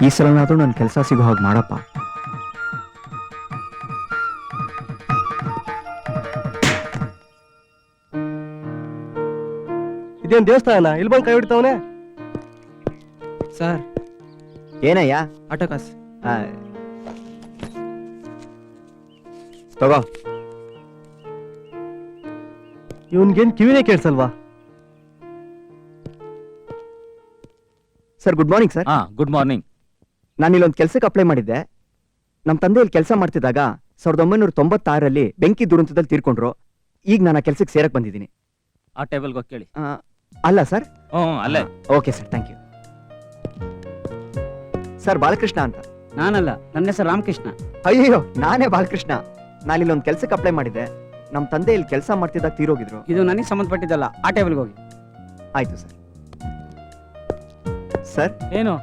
ಈ ಸಲನಾದ್ರೂ ನನ್ನ ಕೆಲಸ ಸಿಗೋ ಹಾಗೆ ಮಾಡಪ್ಪ. ಇದೇನ್ ದೇವಸ್ಥಾನ? ಇಲ್ಲಿ ಬಂದು ಕೈ ಹೊಡಿತಾವನೆ. ಸರ್ ಏನಯ್ಯ? ಆಟೋ ಕಾಸು. ತಗೋ. ಇವನ್ಗೇನ್ ಕಿವಿನೇ ಕೇಳಿಸಲ್ವಾ? Sir good morning sir. Good morning. ನಾನು ಇಲ್ಲೊಂದು ಕೆಲಸಕ್ಕೆ ಅಪ್ಲೈ ಮಾಡಿದ್ದೆ. ನಮ್ಮ ತಂದೆ ಇಲ್ಲಿ ಕೆಲಸ ಮಾಡ್ತಿದ್ದಾಗ 1996ರಲ್ಲಿ ಬೆಂಕಿ ದುರಂತದಲ್ಲಿ ತೀರ್ಕೊಂಡ್ರು. ಈಗ ನಾನು ಆ ಕೆಲಸಕ್ಕೆ ಸೇರಕ್ ಬಂದಿದ್ದೀನಿ. ಆ ಟೇಬಲ್ಗೆ ಹೋಗಿ ಕೇಳಿ. ಅಲ್ಲ ಸರ್? ಅಲ್ಲೇ. Okay sir, thank you. Sir Balakrishna ಅಂತ. ನಾನಲ್ಲ, ನನ್ನ ಹೆಸರು ರಾಮಕೃಷ್ಣ. ಅಯ್ಯೋ, ನಾನೇ ಬಾಲಕೃಷ್ಣ. ನಾನು ಇಲ್ಲೊಂದು ಕೆಲಸಕ್ಕೆ ಅಪ್ಲೈ ಮಾಡಿದ್ದೆ. ನಮ್ಮ ತಂದೆ ಇಲ್ಲಿ ಕೆಲಸ ಮಾಡ್ತಿದ್ದಾಗ ತೀರೋಗಿದ್ರು. ಇದು ನನಗೆ ಸಂಬಂಧಪಟ್ಟಿದ್ದಲ್ಲ, ಆ ಟೇಬಲ್ಗೆ ಹೋಗಿ. ಆಯ್ತು ಸರ್. ಸರ್ ಏನು?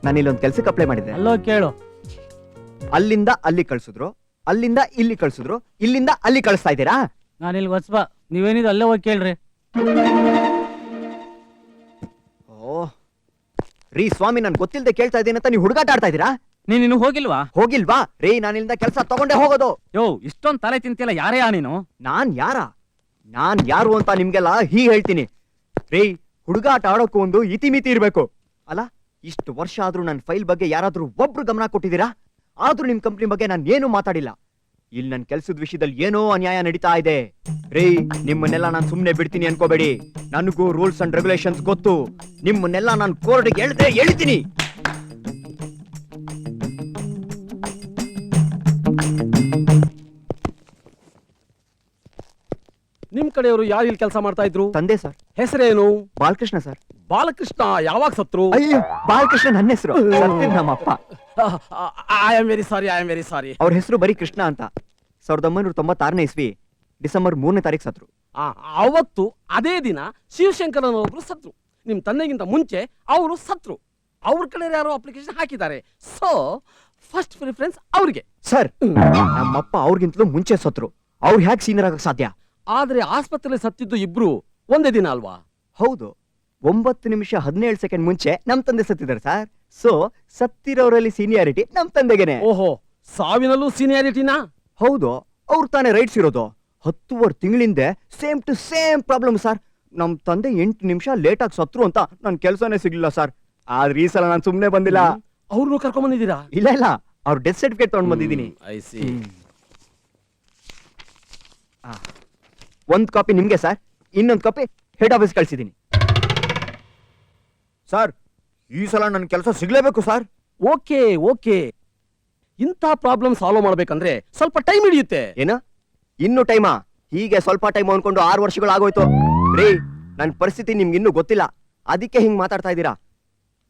ನಾನು ಇಲ್ಲೊಂದು ಕೆಲಸಕ್ಕೆ ಅಪ್ಲೈ ಮಾಡಿದ್ದೆ. ಅಲ್ಲೋ ಕೇಳು. ಅಲ್ಲಿಂದ ಅಲ್ಲಿ ಕಳ್ಸಿದ್ರು, ಅಲ್ಲಿಂದ ಇಲ್ಲಿ ಕಳ್ಸಿದ್ರು, ಇಲ್ಲಿಂದ ಅಲ್ಲಿ ಕಳಿಸ್ತಾ ಇದ್ದೀರಾ? ನಾನು ಇಲ್ಲಿ ಹೊಸಬ, ನೀವೇನಿದು ಅಲ್ಲೇ ಹೋಗಿ ಕೇಳ್ರಿ. ಓ ರೀ ಸ್ವಾಮಿ, ನನ್ ಗೊತ್ತಿಲ್ಲದೆ ಕೇಳ್ತಾ ಇದ್ದೀನಿ ಅಂತ ನೀವು ಹುಡುಗಾಟ ಆಡ್ತಾ ಇದ್ದೀರಾ? ನೀನು ಹೋಗಿಲ್ವಾ? ಹೋಗಿಲ್ವಾ ರೀ? ನಾನು ಇಲ್ಲಿಂದ ಕೆಲಸ ತಗೊಂಡೇ ಹೋಗೋದು. ಯೋ, ಇಷ್ಟೊಂದು ತಲೆ ತಿಂತಿಲ್ಲ. ಯಾರೇ ನೀನು? ನಾನ್ ಯಾರು ಅಂತ ನಿಮ್ಗೆಲ್ಲ ಹೀಗೆ ಹೇಳ್ತೀನಿ ರೀ. ಹುಡುಗಾಟ ಆಡೋಕ್ಕೂ ಒಂದು ಇತಿಮಿತಿ ಇರ್ಬೇಕು ಅಲ್ಲ? ಇಷ್ಟು ವರ್ಷ ಆದ್ರೂ ನನ್ನ ಫೈಲ್ ಬಗ್ಗೆ ಯಾರಾದ್ರೂ ಒಬ್ರು ಗಮನ ಕೊಟ್ಟಿದ್ದೀರಾ? ಆದ್ರೂ ನಿಮ್ ಕಂಪ್ನಿ ಬಗ್ಗೆ ನಾನು ಏನೂ ಮಾತಾಡಿಲ್ಲ. ಇಲ್ಲಿ ನನ್ನ ಕೆಲ್ಸದ ವಿಷಯದಲ್ಲಿ ಏನೋ ಅನ್ಯಾಯ ನಡೀತಾ ಇದೆ ರೀ. ನಿಮ್ಮನ್ನೆಲ್ಲ ನಾನು ಸುಮ್ನೆ ಬಿಡ್ತೀನಿ ಅನ್ಕೋಬೇಡಿ. ನನಗೂ ರೂಲ್ಸ್ ಅಂಡ್ ರೆಗ್ಯುಲೇಷನ್ಸ್ ಗೊತ್ತು. ನಿಮ್ಮನ್ನೆಲ್ಲ ನಾನು ಕೋರ್ಟ್ಗೆ ಎಳಿತೀನಿ. ನಿಮ್ ಕಡೆಯವರು ಯಾರು ಇಲ್ಲಿ ಕೆಲಸ ಮಾಡ್ತಾ ಇದ್ರು? ತಂದೆ ಸರ್. ಹೆಸರೇನು? ಬಾಲಕೃಷ್ಣ ಸರ್. ಬಾಲಕೃಷ್ಣ ಯಾವಾಗ ಸತ್ರು? ಅಯ್ಯೋ, ಬಾಲಕೃಷ್ಣ ನನ್ನ ಹೆಸರು. ನಮ್ಮಪ್ಪ. I am very sorry. ಅವ್ರ ಹೆಸರು ಬರೀ ಕೃಷ್ಣ ಅಂತ. 1996ನೇ ಇಸ್ವಿ ಡಿಸೆಂಬರ್ 3ನೇ ತಾರೀಕು ಸತ್ರು. ಅವತ್ತು ಅದೇ ದಿನ ಶಿವಶಂಕರ್ ಒಬ್ರು ಸತ್ರು. ನಿಮ್ ತಂದೆಗಿಂತ ಮುಂಚೆ ಅವರು ಸತ್ರು. ಅವ್ರ ಕಡೆ ಯಾರೋ ಅಪ್ಲಿಕೇಶನ್ ಹಾಕಿದ್ದಾರೆ. ಸೊ ಫಸ್ಟ್ ಪ್ರಿಫರೆನ್ಸ್ ಅವ್ರಿಗೆ. ಸರ್, ನಮ್ಮಪ್ಪ ಅವ್ರಿಗಿಂತಲೂ ಮುಂಚೆ ಸತ್ರು. ಅವ್ರು ಹ್ಯಾಕ್ ಸೀನಿಯರ್ ಆಗಕ್ ಸಾಧ್ಯ? ಆದ್ರೆ ಆಸ್ಪತ್ರೆಯಲ್ಲಿ ಸತ್ತಿದ್ದು ಇಬ್ರು ಒಂದೇ ದಿನ ಅಲ್ವಾ? ಹೌದು, 9 ನಿಮಿಷ 17 ಸೆಕೆಂಡ್ ಮುಂಚೆ ನಮ್ ತಂದೆ ಸತ್ತಿದ್ದಾರೆ ಸರ್. ಸೊ ಸತ್ತಿರೋರಲ್ಲಿ ಸೀನಿಯಾರಿಟಿ ನಮ್ ತಂದೆಗೆನೆ. ಓಹೋ, ಸಾವಿನಲ್ಲೂ ಸೀನಿಯಾರಿಟಿನಾ? ಹೌದು, ಅವ್ರು ತಾನೇ ರೈಟ್ಸ್ ಇರೋದು. 10 ತಿಂಗಳಿಂದ same to same problem sir. ನಮ್ ತಂದೆ 8 ನಿಮಿಷ ಲೇಟ್ ಆಗಿ ಸತ್ರು ಅಂತ ನನ್ ಕೆಲ್ಸನೇ ಸಿಗ್ಲಿಲ್ಲ ಸರ್. ಆದ್ರೆ ಈ ಸಲ ನಾನು ಸುಮ್ನೆ ಬಂದಿಲ್ಲ. ಅವ್ರನ್ನು ಕರ್ಕೊಂಡ್ ಬಂದಿದ್ದೀರಾ? ಇಲ್ಲ, ಅವ್ರ ಡೆತ್ ಸರ್ಟಿಫಿಕೇಟ್ ತಗೊಂಡ್ ಬಂದಿದ್ದೀನಿ. ಒಂದ್ ಕಾಪಿ ನಿಮ್ಗೆ ಸರ್, ಇನ್ನೊಂದ್ ಕಾಪಿ ಹೆಡ್ ಆಫೀಸ್ ಕಳ್ಸಿದೀನಿ. ಸರ್, ಈ ಸಲ ನನ್ ಕೆಲಸ ಸಿಗ್ಲೇಬೇಕು ಸರ್. ಓಕೆ. ಇಂಥ ಪ್ರಾಬ್ಲಮ್ ಸಾಲ್ವ್ ಮಾಡ್ಬೇಕಂದ್ರೆ ಸ್ವಲ್ಪ ಟೈಮ್ ಹಿಡಿಯುತ್ತೆ. ಏನ ಇನ್ನು ಟೈಮಾ? ಹೀಗೆ ಸ್ವಲ್ಪ ಟೈಮ್ ಅನ್ಕೊಂಡು 6 ವರ್ಷಗಳಾಗೋಯ್ತು ರೀ. ನನ್ ಪರಿಸ್ಥಿತಿ ನಿಮ್ಗೆ ಇನ್ನೂ ಗೊತ್ತಿಲ್ಲ, ಅದಕ್ಕೆ ಹಿಂಗ್ ಮಾತಾಡ್ತಾ ಇದ್ದೀರಾ.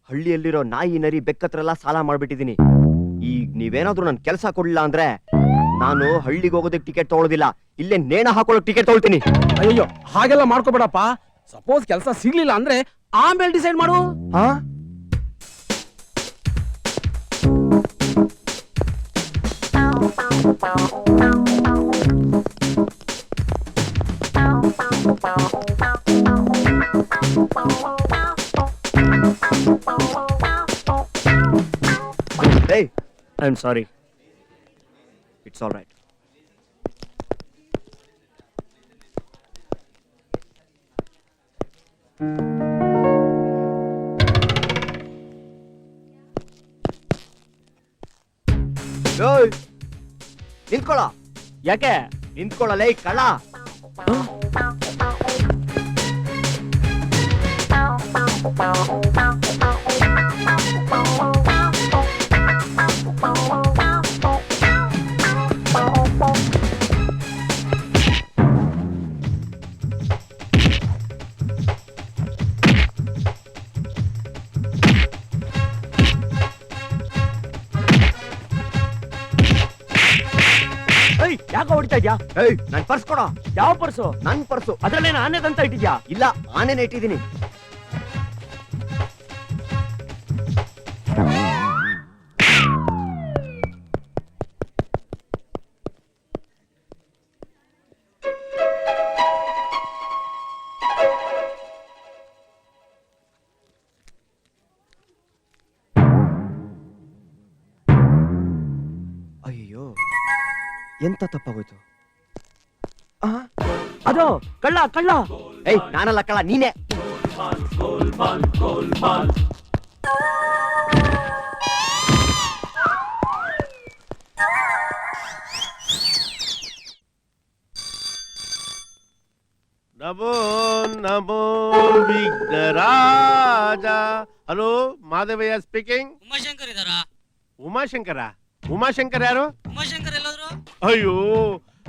ಹಳ್ಳಿಯಲ್ಲಿರೋ ನಾಯಿ ನರಿ ಬೆಕ್ಕತ್ರೆಲ್ಲ ಸಾಲ ಮಾಡ್ಬಿಟ್ಟಿದೀನಿ. ಈಗ ನೀವೇನಾದ್ರೂ ನನ್ ಕೆಲಸ ಕೊಡ್ಲಿಲ್ಲ ಅಂದ್ರೆ ನಾನು ಹಳ್ಳಿಗೆ ಹೋಗೋದಕ್ಕೆ ಟಿಕೆಟ್ ತಗೊಳ್ಳೋದಿಲ್ಲ, ಇಲ್ಲೇ ನೇಣ ಹಾಕೊಳ್ಳೋಕೆ ಟಿಕೆಟ್ ತಗೊಳ್ತೀನಿ. ಅಯ್ಯೋ, ಹಾಗೆಲ್ಲ ಮಾಡ್ಕೋಬೇಡಪ್ಪ. ಸಪೋಸ್ ಕೆಲಸ ಸಿಗ್ಲಿಲ್ಲ ಅಂದ್ರೆ ಆಮೇಲೆ ಡಿಸೈಡ್ ಮಾಡು. ಹಾ, hey, I'm sorry. It's all right. Hey, ನಿಂತ್ಕೊಳ್ಳ. ಯಾಕೆ? ನಿಂತ್ಕೊಳ್ಳಲೇ ಕಳ್ಳ. ಯಾಕೆ ಹೊಡಿತಾ ಇದ್ಯಾ? ನನ್ ಪರ್ಸ್ ಕೊಡ. ಯಾವ ಪರ್ಸು? ನನ್ ಪರ್ಸು. ಅದ್ರಲ್ಲೇನು ಆನೆದಂತ ಇಟ್ಟಿದ್ಯಾ? ಇಲ್ಲ, ಆನೆನೇ ಇಟ್ಟಿದ್ದೀನಿ. ಎಂತ ತಪ್ಪಾಗೋಯ್ತು? ಆ, ಅದು ಕಳ್ಳ ಕಳ್ಳ. ಏಯ್ ನಾನಲ್ಲ ಕಳ್ಳ, ನೀನೇ. ನಮೋ ನಮೋ ವಿಘ್ನರಾಜ. Hello, Madhavaiah speaking. ಉಮಾಶಂಕರ್ ಇದಾರಾ? ಉಮಾಶಂಕರ? ಉಮಾಶಂಕರ್ ಯಾರು? ಉಮಾಶಂಕರ್ ಎಲ್ಲಾದ್ರು? ಅಯ್ಯೋ,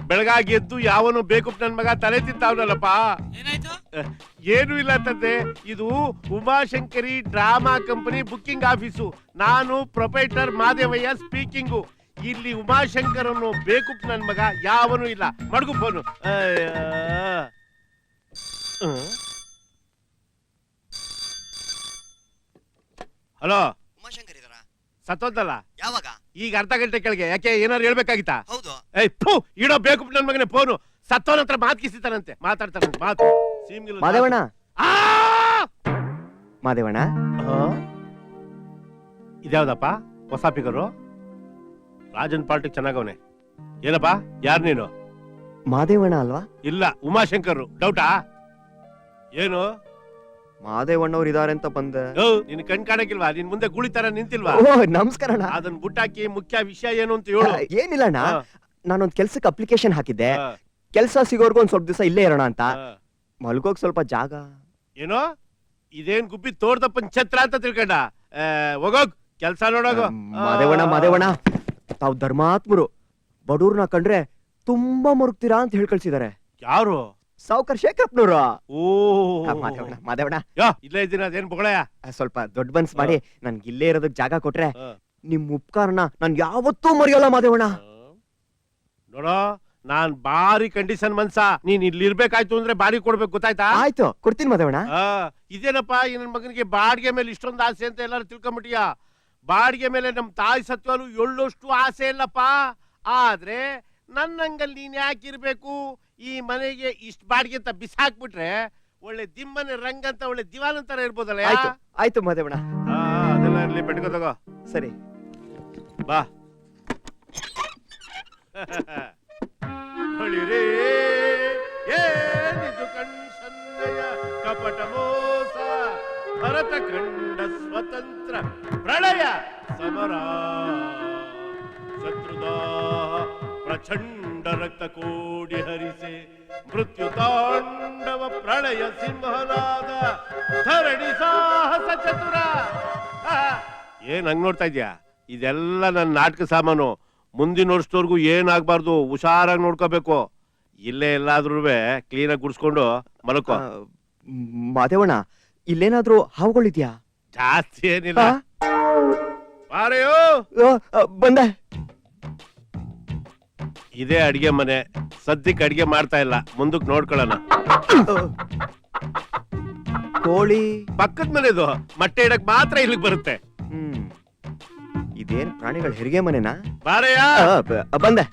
ಬೆಳಗಾಗಿ ಎದ್ದು ಯಾವನು ಬೇಕು ನನ್ ಮಗ ತಲೆ ತಿಂತಾವನಲ್ಲಪ್ಪ. ಏನಾಯ್ತು? ಏನು ಇಲ್ಲ ತಂದೆ, ಇದು Umashankari drama company booking office. ನಾನು ಪ್ರೊಪೈಟರ್ ಮಾದೇವಯ್ಯ ಸ್ಪೀಕಿಂಗು. ಇಲ್ಲಿ ಉಮಾಶಂಕರ್ ಅನ್ನೋ ಬೇಕು ನನ್ ಮಗ ಯಾವನು ಇಲ್ಲ. ಮಡ್ಗು ಫೋನು. ಹಲೋ, ಉಮಾಶಂಕರ್ ಇದಾರಾ? ಸತ್ತೋದಲ್ಲ ಯಾವಾಗ? ಈಗ ಅರ್ಧ ಗಂಟೆ ಕೆಳಗೆ. ಯಾಕೆ, ಏನಾರು ಹೇಳ್ಬೇಕಾಗಿತ್ತಾ? ಹೌದು. ಏಯ್ ಫು, ಇಡೋ ಬೇಕು ನನ್ ಮಗನೇ ಫೋನು. ಸತ್ತೋನ ಹತ್ರ ಮಾತಾಡ್ತಾರಂತೆ ಮಾತು. ಮಾದೇವಣ್ಣ, ಮಾದೇವಣ್ಣ, ಇದ್ಯಾವ್ದಪ್ಪ ಹೊಸ ಪಿಗರು? ರಾಜನ್ ಪಾರ್ಟಿಗೆ ಚೆನ್ನಾಗವನೆ. ಏನಪ್ಪ, ಯಾರು ನೀನು? ಮಾದೇವಣ್ಣ ಅಲ್ವಾ? ಇಲ್ಲ, ಉಮಾಶಂಕರ್. ಡೌಟಾ ಏನು? ಮಾದೇವಣ್ಣವ್ರು ಇದಾರೆ ಅಂತ ಬಂದೆ. ನಿನ್ ಕಣ್ ಕಾಣಕ್ಕಿಲ್ವಾ? ನಿನ್ ಮುಂದೆ ಗುಳಿ ತರ ನಿಂತಿಲ್ವಾ? ಓ ನಮಸ್ಕಾರ ಅಣ್ಣ. ಅದನ್ನ ಬುಟ್ಟಾಕಿ ಮುಖ್ಯ ವಿಷಯ ಏನು ಅಂತ ಹೇಳು. ಏನಿಲ್ಲ ಅಣ್ಣ, ಹಾ. ನಾನೊಂದ್ ಕೆಲ್ಸಕ್ಕೆ ಅಪ್ಲಿಕೇಶನ್ ಹಾಕಿದ್ದೆ. ಹಾ. ಕೆಲ್ಸ ಸಿಗೋರ್ಗು ಒಂದ್ ಸ್ವಲ್ಪ ದಿವಸ ಇಲ್ಲೇ ಇರೋಣ ಅಂತ. ಹಾ. ಮಲ್ಗೋಗ್ ಸ್ವಲ್ಪ ಜಾಗ. ಏನೋ ಇದೇನ್ ಗುಬ್ಬಿ ತೋರ್ದಪ್ಪನ್ ಛತ್ರ ಅಂತ ತಿಳ್ಕೊಂಡ? ಹೋಗೋಗ್ ಕೆಲ್ಸ ನೋಡೋಗು. ಮಾದೇವಣ್ಣ, ತಾವ್ ಧರ್ಮಾತ್ಮರು. ಬಡವ್ರನ್ನ ಕಂಡ್ರೆ ತುಂಬಾ ಮರುಗ್ತೀರಾ ಅಂತ ಹೇಳ್ ಕಳ್ಸಿದಾರೆ. ಯಾರು? ಸಾವ್ಕರ್ ಶೇಖರಪ್ಪನವ್ರು. ಓ, ಮಾದೇವಣ್ಣ, ಇಲ್ಲೇ ಇದ್ದೀನ. ಅದೇನ್ ಬೊಗಳಯ್ಯ? ಸ್ವಲ್ಪ ದೊಡ್ಡ ಮನ್ಸ್ ಮಾಡಿ ನನ್ಗೆ ಇಲ್ಲೇ ಇರೋದಕ್ ಜಾಗ ಕೊಟ್ರೆ ನಿಮ್ ಉಪಕಾರನ ನಾನ್ ಯಾವತ್ತೂ ಮರೆಯೋಲ್ಲ ಮಾದೇವಣ್ಣ. ನೋಡೋ, ನಾನ್ ಬಾರಿ ಕಂಡೀಷನ್ ಮನ್ಸ. ನೀನ್ ಇಲ್ಲಿ ಇರ್ಬೇಕಾಯ್ತು ಅಂದ್ರೆ ಬಾಡಿ ಕೊಡ್ಬೇಕು, ಗೊತ್ತಾಯ್ತಾ? ಆಯ್ತು, ಕೊಡ್ತೀನಿ ಮಾದೇವಣ್ಣ. ಇದೇನಪ್ಪ ಈ ನನ್ ಮಗನಿಗೆ ಬಾಡಿಗೆ ಮೇಲೆ ಇಷ್ಟೊಂದು ಆಸೆ ಅಂತ ಎಲ್ಲಾರು ತಿಳ್ಕೊಂಬಿಟ್ಟಿಯ? ಬಾಡಿಗೆ ಮೇಲೆ ನಮ್ ತಾಯಿ ಸತ್ವಾಲು ಎಳ್ಳಷ್ಟು ಆಸೆ ಇಲ್ಲಪ್ಪ. ಆದ್ರೆ ನನ್ನಂಗಲ್ ನೀನ್ ಯಾಕಿರ್ಬೇಕು? ಈ ಮನೆಗೆ ಇಷ್ಟ ಬಾಡಿಗೆ ಅಂತ ಬಿಸಾಕ್ಬಿಟ್ರೆ ಒಳ್ಳೆ ದಿಮ್ಮನೆ ರಂಗ್ ಅಂತ ಒಳ್ಳೆ ದಿವಾನ್ ಅಂತಾರ ಇರ್ಬೋದಲ್ಲ? ಆಯ್ತು ಮಾದೇವಣ್ಣ. ಅದೆಲ್ಲ ಇರ್ಲಿ, ಬೆಟ್ಕೋ ತಗೋ. ಸರಿ ಬಾ. ಹೊಳಿರೇ ಏನಿದು ಕಣ್ಸನ್ನಯ ಕಪಟ ಮೋಸ, ಭರತ ಕಂಡ ಸ್ವತಂತ್ರ ಪ್ರಳಯ ಸಮರ, ಶತ್ರುದಾಹ ಪ್ರಚಂಡ ರಕ್ತ ಕೋಡಿ ಹರಿಸೆ, ಮೃತ್ಯು ತಾಂಡವ ಪ್ರಳಯ ಸಿಂಹನಾದ, ಧರಣಿ ಸಾಹಸ ಚತುರ. ಏನ್ ಹಂಗ್ ನೋಡ್ತಾ ಇದ್ಯಾ? ಇದೆಲ್ಲ ನನ್ನ ನಾಟಕ ಸಾಮಾನು. ಮುಂದಿನ ವರ್ಷದವರೆಗೂ ಏನಾಗ್ಬಾರ್ದು, ಹುಷಾರಾಗಿ ನೋಡ್ಕೋಬೇಕು. ಇಲ್ಲೇ ಎಲ್ಲಾದ್ರೂ ಕ್ಲೀನಾಗಿ ಗುಡ್ಸ್ಕೊಂಡು ಮಲ್ಕೋ. ಮಾದೇವಣ್ಣ, ಇಲ್ಲೇನಾದ್ರೂ ಹಾವುಗಳಿದ್ಯಾ? ಜಾಸ್ತಿ ಏನಿಲ್ಲ. ಬಾರೆಯೋ, ಬಂದೆ. ಇದೇ ಅಡಿಗೆ ಮನೆ. ಸದ್ಯಕ್ಕೆ ಅಡಿಗೆ ಮಾಡ್ತಾ ಇಲ್ಲ, ಮುಂದಕ್ಕೆ ನೋಡ್ಕೊಳ್ಳೋಣ. ಕೋಳಿ ಪಕ್ಕದ ಮನೆದು ಮೊಟ್ಟೆ ಇಡಕ್ ಮಾತ್ರ ಇಲ್ಲಿಗೆ ಬರುತ್ತೆ. ಇದೇನ್ ಪ್ರಾಣಿಗಳ ಹೆರಿಗೆ ಮನೆನಾ? ಬಾರೆಯ, ಬಂದೆ.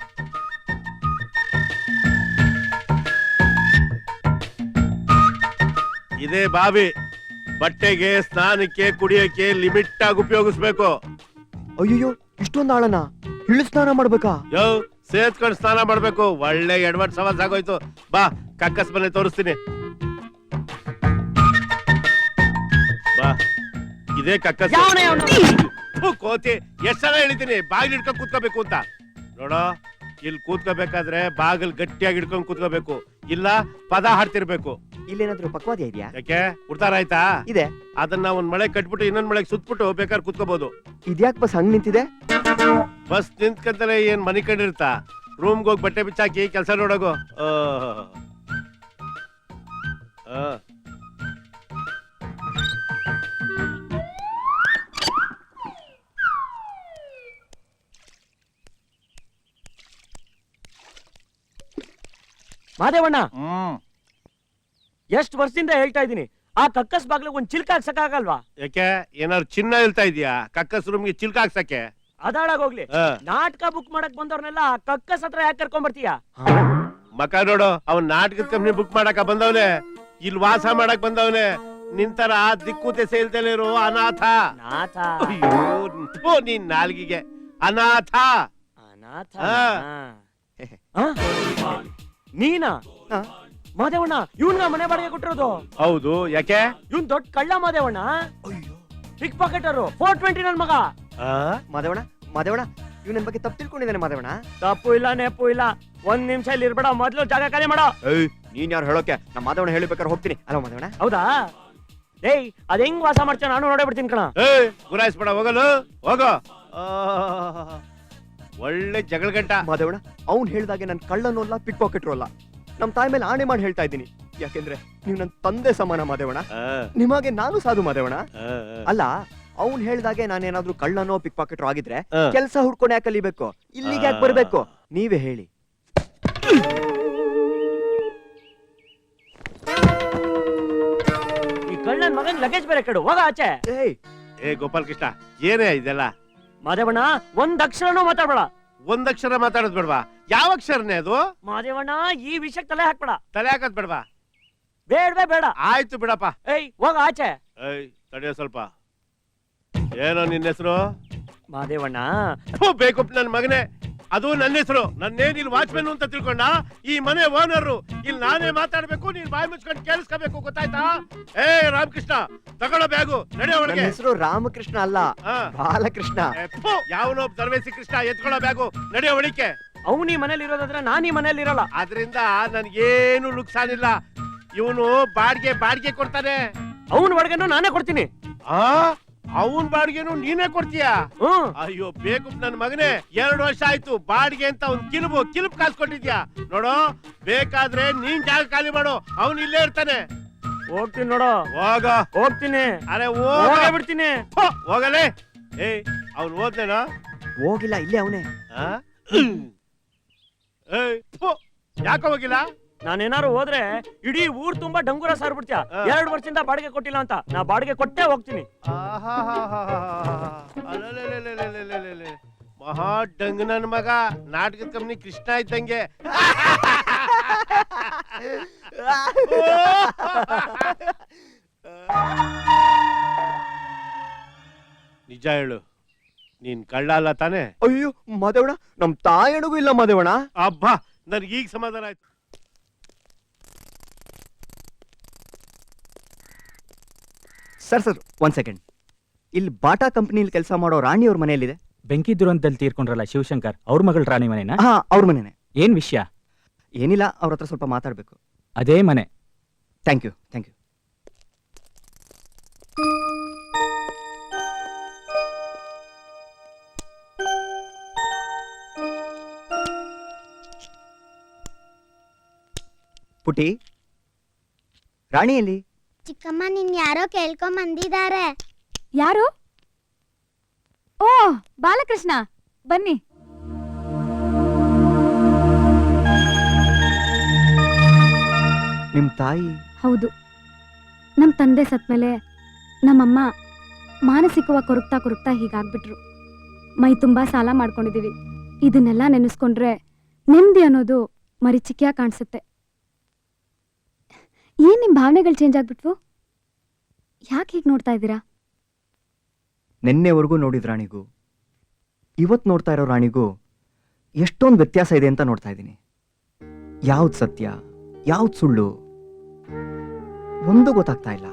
ಇದೇ ಬಾವಿ. ಬಟ್ಟೆಗೆ, ಸ್ನಾನಕ್ಕೆ, ಕುಡಿಯಕ್ಕೆ ಲಿಮಿಟ್ ಆಗಿ ಉಪಯೋಗಿಸ್ಬೇಕು. ಅಯ್ಯೋ, ಇಷ್ಟೊಂದು ಆಳನ ಇಳಿ ಸ್ನಾನ ಮಾಡ್ಬೇಕಾ? ಯೋ, ಸೇರ್ಸ್ಕೊಂಡು ಸ್ನಾನ ಮಾಡ್ಬೇಕು. ಒಳ್ಳೆ ಎಡವಟ್ ಸವಾಸ್ ಆಗೋಯ್ತು. ಬಾ, ಕಕ್ಕಸ್ ಮನೆ ತೋರಿಸ್ತೀನಿ. ಬಾ, ಇದೇ ಕಕ್ಕಸ್. ಕೋತಿ, ಎಷ್ಟ್ ಸಲ ಹೇಳಿದ್ದೀನಿ ಬಾಗಿಲು ಹಿಡ್ಕೊಂಡ್ ಕೂತ್ಕೋಬೇಕು ಅಂತ. ನೋಡೋ, ಇಲ್ಲಿ ಕೂತ್ಕೋಬೇಕಾದ್ರೆ ಬಾಗಿಲು ಗಟ್ಟಿಯಾಗಿ ಹಿಡ್ಕೊಂಡ್ ಕೂತ್ಕೋಬೇಕು, ಇಲ್ಲ ಪದ ಹಾಡ್ತಿರ್ಬೇಕು. ಇಲ್ಲೇನಾದ್ರೂ ಪಕ್ವಾದ್ಯ ಇದೆಯಾ? ಯಾಕೆ, ಉಡ್ತಾರ ಆಯ್ತಾ? ಇದೆ. ಅದನ್ನ ಒಂದ್ ಮಳೆ ಕಟ್ಬಿಟ್ಟು ಇನ್ನೊಂದ್ ಮಳೆಗೆ ಸುತ್ಬಿಟ್ಟು ಬೇಕಾದ್ರೆ ಕೂತ್ಕೋಬಹುದು. ಇದ್ಯಾಕ್ ಬಸ್ ಹಂಗ್ ನಿಂತಿದೆ? ಬಸ್ ನಿಂತ್ಕಂತಲೇ ಏನ್ ಮನಿ ಕಂಡಿರ್ತಾ? ರೂಮ್ಗೆ ಹೋಗಿ ಬಟ್ಟೆ ಬಿಚ್ಚಾಕಿ ಕೆಲಸ ನೋಡೋಗು. ಮಾದೇವಣ್ಣ, ಹ್ಮ್, ಎಷ್ಟು ವರ್ಷದಿಂದ ಹೇಳ್ತಾ ಇದೀನಿ, ಆ ಕಕ್ಕಸ್ ಬಾಗ್ಲಿಗೆ ಒಂದ್ ಚಿಲ್ಕ ಹಾಕ್ಸಕ್ಕಾಗಲ್ವಾ? ಯಾಕೆ, ಏನಾದ್ರು ಚಿನ್ನ ಹೇಳ್ತಾ ಇದೀಯಾ? ಕಕ್ಕಸ್ ರೂಮ್ಗೆ ಚಿಲ್ಕ ಹಾಕ್ಸಕ್ಕೆ? ಅದಾಳಾಗೋಗ್ಲಿ, ನಾಟಕ ಬುಕ್ ಮಾಡಕ್ ಬಂದವ್ರನ್ನೆಲ್ಲ ಕಕ್ಕಸ್ ಹತ್ರ ಯಾಕೆ ಕರ್ಕೊಂಡ್ ಬರ್ತೀಯ? ಮಕ ನೋಡು, ಅವ್ನ್ ನಾಟಕದ ಕಂಪ್ನಿ ಬುಕ್ ಮಾಡಕ ಬಂದವನೆ, ಇಲ್ಲಿ ವಾಸ ಮಾಡಕ್ ಬಂದವನೆ. ನಿಂತರ ದಿಕ್ಕು ದೆಸೆ ಇಲ್ದಲೇ ಇರೋ ಅನಾಥ. ನಾಥ? ಅಯ್ಯೋ, ನೀನ್ ನಾಲ್ಗಿಗೆ ಅನಾಥ. ಅನಾಥ? ಹಾ. ಆ? ನೀನಾ ಹಾ. ಮಾದೇವಣ್ಣ ಇವನ್ಗ ಮನೆ ಬಾಡಿಗೆ ಕೊಟ್ಟಿರೋದು? ಹೌದು, ಯಾಕೆ? ಇವನ್ ದೊಡ್ಡ ಕಳ್ಳ ಮಾದೇವಣ್ಣ. ಪಿಕ್ ಪಾಕೆಟರು 420 ನನ್ ಮಗ. ಮಾದೇವಣ್ಣ ಮಾದೇವಣ್ಣ ಇವ್ ನನ್ ಬಗ್ಗೆ ತಪ್ಪು ತಿಳ್ಕೊಂಡಿದ್ದಾನೆ ಮಾದೇವಣ್ಣ. ತಪ್ಪು ಇಲ್ಲ ನೆಪ್ಪು ಇಲ್ಲ. 1 ನಿಮಿಷ ಇಲ್ಲಿ ಇರ್ಬೇಡ, ಮೊದ್ಲು ಜಾಗ ಖಾಲಿ ಮಾಡೋ. ಏಯ್ ನೀನ್ ಯಾರು ಹೇಳೋಕೆ? ನಮ್ಮ ಮಾದೇವಣ್ಣ ಹೇಳಿಬೇಕಾದ್ರೆ ಹೋಗ್ತೀನಿ. ಅಲ್ಲ ಮಾದೇವಣ್ಣ. ಹೌದಾ? ಏಯ್ ಅದ್ ಹೆಂಗ್ ವಾಸ ಮಾಡ್ತೀಯ ನಾನು ನೋಡೇ ಬಿಡ್ತೀನಿ ಕಣ. ಗುರಾಯಿಸ್ಬೇಡ, ಹೋಗಲು ಹೋಗೋ. ಒಳ್ಳೆ ಜಗಳ ಗಂಟ. ಮಾದೇವಣ್ಣ ಅವ್ನ್ ಹೇಳ್ದಾಗೆ ನನ್ ಕಳ್ಳನೂ ಅಲ್ಲ, ಪಿಕ್ ಪಾಕೆಟ್ರು ಅಲ್ಲ. ನಮ್ ತಾಯಿ ಮೇಲೆ ಆಣೆ ಮಾಡಿ ಹೇಳ್ತಾ ಇದ್ದೀನಿ. ಯಾಕೆಂದ್ರೆ ನೀವ್ ನನ್ ತಂದೆ ಸಮಾನ ಮಾದೇವಣ್ಣ. ನಿಮಗೆ ನಾನು ಸಾಧು ಮಾದೇವಣ್ಣ. ಅಲ್ಲ ಅವ್ನ್ ಹೇಳ್ದಾಗೆ ನಾನೇನಾದ್ರೂ ಕಳ್ಳನೋ ಪಿಕ್ ಪಾಕೆಟ್ರು ಆಗಿದ್ರೆ ಕೆಲ್ಸ ಹುಡ್ಕೊಂಡು ಯಾಕೆ ಕಲಿಬೇಕು? ಇಲ್ಲಿಗೆ ಯಾಕೆ ಬರ್ಬೇಕು? ನೀವೇ ಹೇಳಿ. ಈ ಕಳ್ಳನ್ ಮಗನ್ ಲಗೇಜ್ ಬೇರೆ ಕಡು, ಹೋಗ ಆಚೆ. ಏಯ್ ಏ ಗೋಪಾಲ್ ಕೃಷ್ಣ, ಏನೇ ಇದೆಲ್ಲ? ಮಾದೇವಣ್ಣ ಒಂದ್ ಅಕ್ಷರನೂ ಮಾತಾಡ್ಬೇಡ. ಒಂದಕ್ಷರ ಮಾತಾಡೋದ್ ಬೇಡವಾ? ಯಾವ ಅಕ್ಷರನೇ ಅದು? ಮಾದೇವಣ್ಣ ಈ ವಿಷಯಕ್ಕೆ ತಲೆ ಹಾಕ್ಬೇಡ. ತಲೆ ಹಾಕದ್ ಬೇಡವಾ? ಬೇಡವೇ ಬೇಡ. ಆಯ್ತು ಬಿಡಪ್ಪ. ಏಯ್ ಹೋಗ ಆಚೆ. ಏಯ್ ತಡೆಯೋ ಸ್ವಲ್ಪ. ಏನೋ ನಿನ್ನ ಹೆಸರು? ಮಾದೇವಣ್ಣ ಬೇಕು ನನ್ ಮಗನೇ, ಅದು ನನ್ನ ಹೆಸರು. ನನ್ನೇನ್ ಇಲ್ಲಿ ವಾಚ್ಮೆನ್ ಅಂತ ತಿಳ್ಕೊಂಡ? ಈ ಮನೆ ಓನರು. ಇಲ್ಲಿ ನಾನೇ ಮಾತಾಡ್ಬೇಕು, ನೀನ್ ಬಾಯಿ ಮುಚ್ಕೊಂಡು ಕೇಳಿಸ್ಕೋಬೇಕು, ಗೊತ್ತಾಯ್ತಾ? ಏ ರಾಮಕೃಷ್ಣ ತಗೊಳ್ಳೋ ಬ್ಯಾಗು, ನಡೆಯೋ ನನ್ನ ಒಳಗೆ. ಹೆಸರು ರಾಮಕೃಷ್ಣ ಅಲ್ಲ, ಬಾಲಕೃಷ್ಣ. ಯಾವನೋ ದರ್ವೇಸಿ ಕೃಷ್ಣ, ಎತ್ಕೊಳ್ಳೋ ಬ್ಯಾಗು, ನಡೆಯೋ ಒಳಿಕೆ. ಅವ್ನು ಈ ಮನೇಲಿ ಇರೋದಾದ್ರೆ ನಾನ್ ಈ ಮನೇಲಿ ಇರಲ್ಲ. ಆದ್ರಿಂದ ನನ್ಗೇನು ನುಕ್ಸಾನಿಲ್ಲ. ಇವನು ಬಾಡಿಗೆ ಕೊಡ್ತಾನೆ. ಅವ್ನ ಒಳಗೇನು ನಾನೇ ಕೊಡ್ತೀನಿ. ಅವನ್ ಬಾಡಿಗೆನು ನೀನೇ ಕೊಡ್ತೀಯಾ? ಅಯ್ಯೋ ಬೇಕು ನನ್ ಮಗನೇ, 2 ವರ್ಷ ಆಯ್ತು ಬಾಡಿಗೆ ಅಂತ ಒಂದ್ ಕಿಲುಬು ಕಾಸು ಕೊಟ್ಟಿದ್ಯಾ ನೋಡು. ಬೇಕಾದ್ರೆ ನೀನ್ ಜಾಗ ಖಾಲಿ ಮಾಡು, ಅವನ್ ಇಲ್ಲೇ ಇರ್ತಾನೆ. ಹೋಗ್ತೀನಿ ನೋಡು. ಹೋಗ. ಹೋಗ್ತೀನಿ. ಅರೆ ಹೋಗೇ ಬಿಡ್ತೀನಿ. ಹೋಗಲೇ. ಏಯ್ ಅವ್ನ್ ಹೋದ್ನೇನೋ? ಹೋಗಿಲ್ಲ, ಇಲ್ಲೇ ಅವನೇ. ಏಯ್ ಯಾಕೆ ಹೋಗಿಲ್ಲ? ನಾನೇನಾರು ಹೋದ್ರೆ ಇಡೀ ಊರ್ ತುಂಬಾ ಡಂಗೂರ ಸಾರ್ ಬಿಡ್ತೀಯ. 2 ವರ್ಷದಿಂದ ಬಾಡಿಗೆ ಕೊಟ್ಟಿಲ್ಲ ಅಂತ. ನಾ ಬಾಡಿಗೆ ಕೊಟ್ಟೆ ಹೋಗ್ತೀನಿ. ಮಹಾ ಡಂಗ್ ನನ್ ಮಗ, ನಾಟಕದ ಕಂಪ್ನಿ ಕೃಷ್ಣ ಇದ್ದಂಗೆ. ನಿಜ ಹೇಳು, ನೀನ್ ಕಳ್ಳ ಅಲ್ಲ ತಾನೆ? ಅಯ್ಯೋ ಮಾದೇವಣ್ಣ, ನಮ್ ತಾಯಣಗೂ ಇಲ್ಲ ಮಾದೇವಣ್ಣ. ಅಬ್ಬಾ ನನ್ಗೆ ಈಗ ಸಮಾಧಾನ ಆಯ್ತು. Sir 1 second. ಇಲ್ಲಿ ಬಾಟಾ ಕಂಪನಿಲಿ ಕೆಲಸ ಮಾಡೋ ರಾಣಿಯವ್ರ ಮನೆಯಲ್ಲಿದೆ. ಬೆಂಕಿ ದುರಂತದಲ್ಲಿ ತೀರ್ಕೊಂಡ್ರಲ್ಲ ಶಿವಶಂಕರ್, ಅವ್ರ ಮಗಳು ರಾಣಿ ಮನೆನಾ? ಹಾ, ಅವ್ರ ಮನೆನೇ. ಏನ್ ವಿಷಯ? ಏನಿಲ್ಲ, ಅವ್ರ ಹತ್ರ ಸ್ವಲ್ಪ ಮಾತಾಡ್ಬೇಕು. ಅದೇ ಮನೆ. Thank you. ಪುಟಿ, ರಾಣಿಯಲ್ಲಿ? ಚಿಕ್ಕಮ್ಮ ನಿನ್ ಯಾರೋ ಕೇಳ್ಕೊಂಡ್ ಬಂದಿದ್ದಾರೆ. ಯಾರು? ಓ ಬಾಲಕೃಷ್ಣ, ಬನ್ನಿ. ನಿಮ್ ತಾಯಿ? ಹೌದು, ನಮ್ ತಂದೆ ಸತ್ಮೇಲೆ ನಮ್ಮಮ್ಮ ಮಾನಸಿಕವಾಗಿ ಕೊರಗ್ತಾ ಹೀಗಾಗ್ಬಿಟ್ರು. ಮೈ ತುಂಬಾ ಸಾಲ ಮಾಡ್ಕೊಂಡಿದೀವಿ. ಇದನ್ನೆಲ್ಲ ನೆನೆಸ್ಕೊಂಡ್ರೆ ನೆಮ್ಮದಿ ಅನ್ನೋದು ಮರಿಚಿಕೆಯಾಗಿ ಕಾಣಿಸುತ್ತೆ. ಏನ್ ನಿಮ್ ಭಾವನೆಗಳು ಚೇಂಜ್ ಆಗ್ಬಿಟ್ವು? ಯಾಕೆ ಹೀಗೆ ನೋಡ್ತಾ ಇದ್ದೀರಾ? ನಿನ್ನೆವರೆಗೂ ನೋಡಿದ ರಾಣಿಗೂ ಇವತ್ ನೋಡ್ತಾ ಇರೋ ರಾಣಿಗೂ ಎಷ್ಟೊಂದು ವ್ಯತ್ಯಾಸ ಇದೆ ಅಂತ ನೋಡ್ತಾ ಇದ್ದೀನಿ. ಯಾವ್ದು ಸತ್ಯ, ಯಾವ್ದು ಸುಳ್ಳು ಒಂದು ಗೊತ್ತಾಗ್ತಾ ಇಲ್ಲ.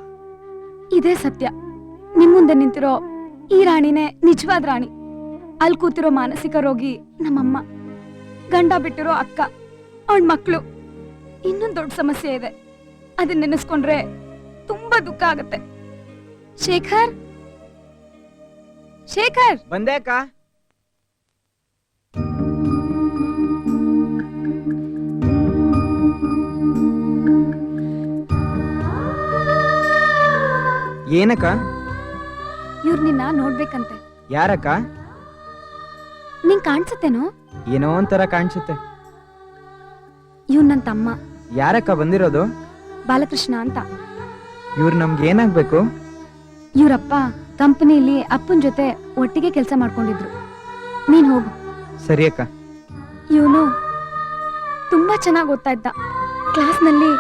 ಇದೇ ಸತ್ಯ. ನಿಮ್ ಮುಂದೆ ನಿಂತಿರೋ ಈ ರಾಣಿನೇ ನಿಜವಾದ ರಾಣಿ. ಅಲ್ಲಿ ಕೂತಿರೋ ಮಾನಸಿಕ ರೋಗಿ ನಮ್ಮಮ್ಮ, ಗಂಡ ಬಿಟ್ಟಿರೋ ಅಕ್ಕ, ಅವಳ ಮಕ್ಕಳು. ಇನ್ನೊಂದು ದೊಡ್ಡ ಸಮಸ್ಯೆ ಇದೆ, ಅದನ್ನ ನೆನೆಸ್ಕೊಂಡ್ರೆ ತುಂಬಾ ದುಃಖ ಆಗತ್ತೆ. ಶೇಖರ್, ಬಂದೆ ಅಕ್ಕ. ಏನಕ್ಕ? ಇವ್ರು ನಿನ್ನ ನೋಡ್ಬೇಕಂತೆ. ಯಾರಕ್ಕ? ನಿಂಗ್ ಕಾಣಿಸುತ್ತೇನೋ? ಏನೋ ಒಂಥರ ಕಾಣಿಸುತ್ತೆ. ಇವ್ ನನ್ ತಮ್ಮ. ಯಾರಕ್ಕ ಬಂದಿರೋದು? ಬಾಲಕೃಷ್ಣ ಅಂತ. ಇವ್ರು ನಮ್ಗೆ ಏನಾಗ್ಬೇಕು? ಇವ್ರಪ್ಪ ಕಂಪನಿಲಿ ಅಪ್ಪನ ಜೊತೆ ಒಟ್ಟಿಗೆ ಕೆಲಸ ಮಾಡ್ಕೊಂಡಿದ್ರು. ನೀನ್ ಹೋಗು. ಸರಿ ಅಕ್ಕ. ಇವನು ತುಂಬಾ ಚೆನ್ನಾಗಿ ಓದ್ತಾ ಇದ್ದ. ಕ್ಲಾಸ್ನಲ್ಲಿ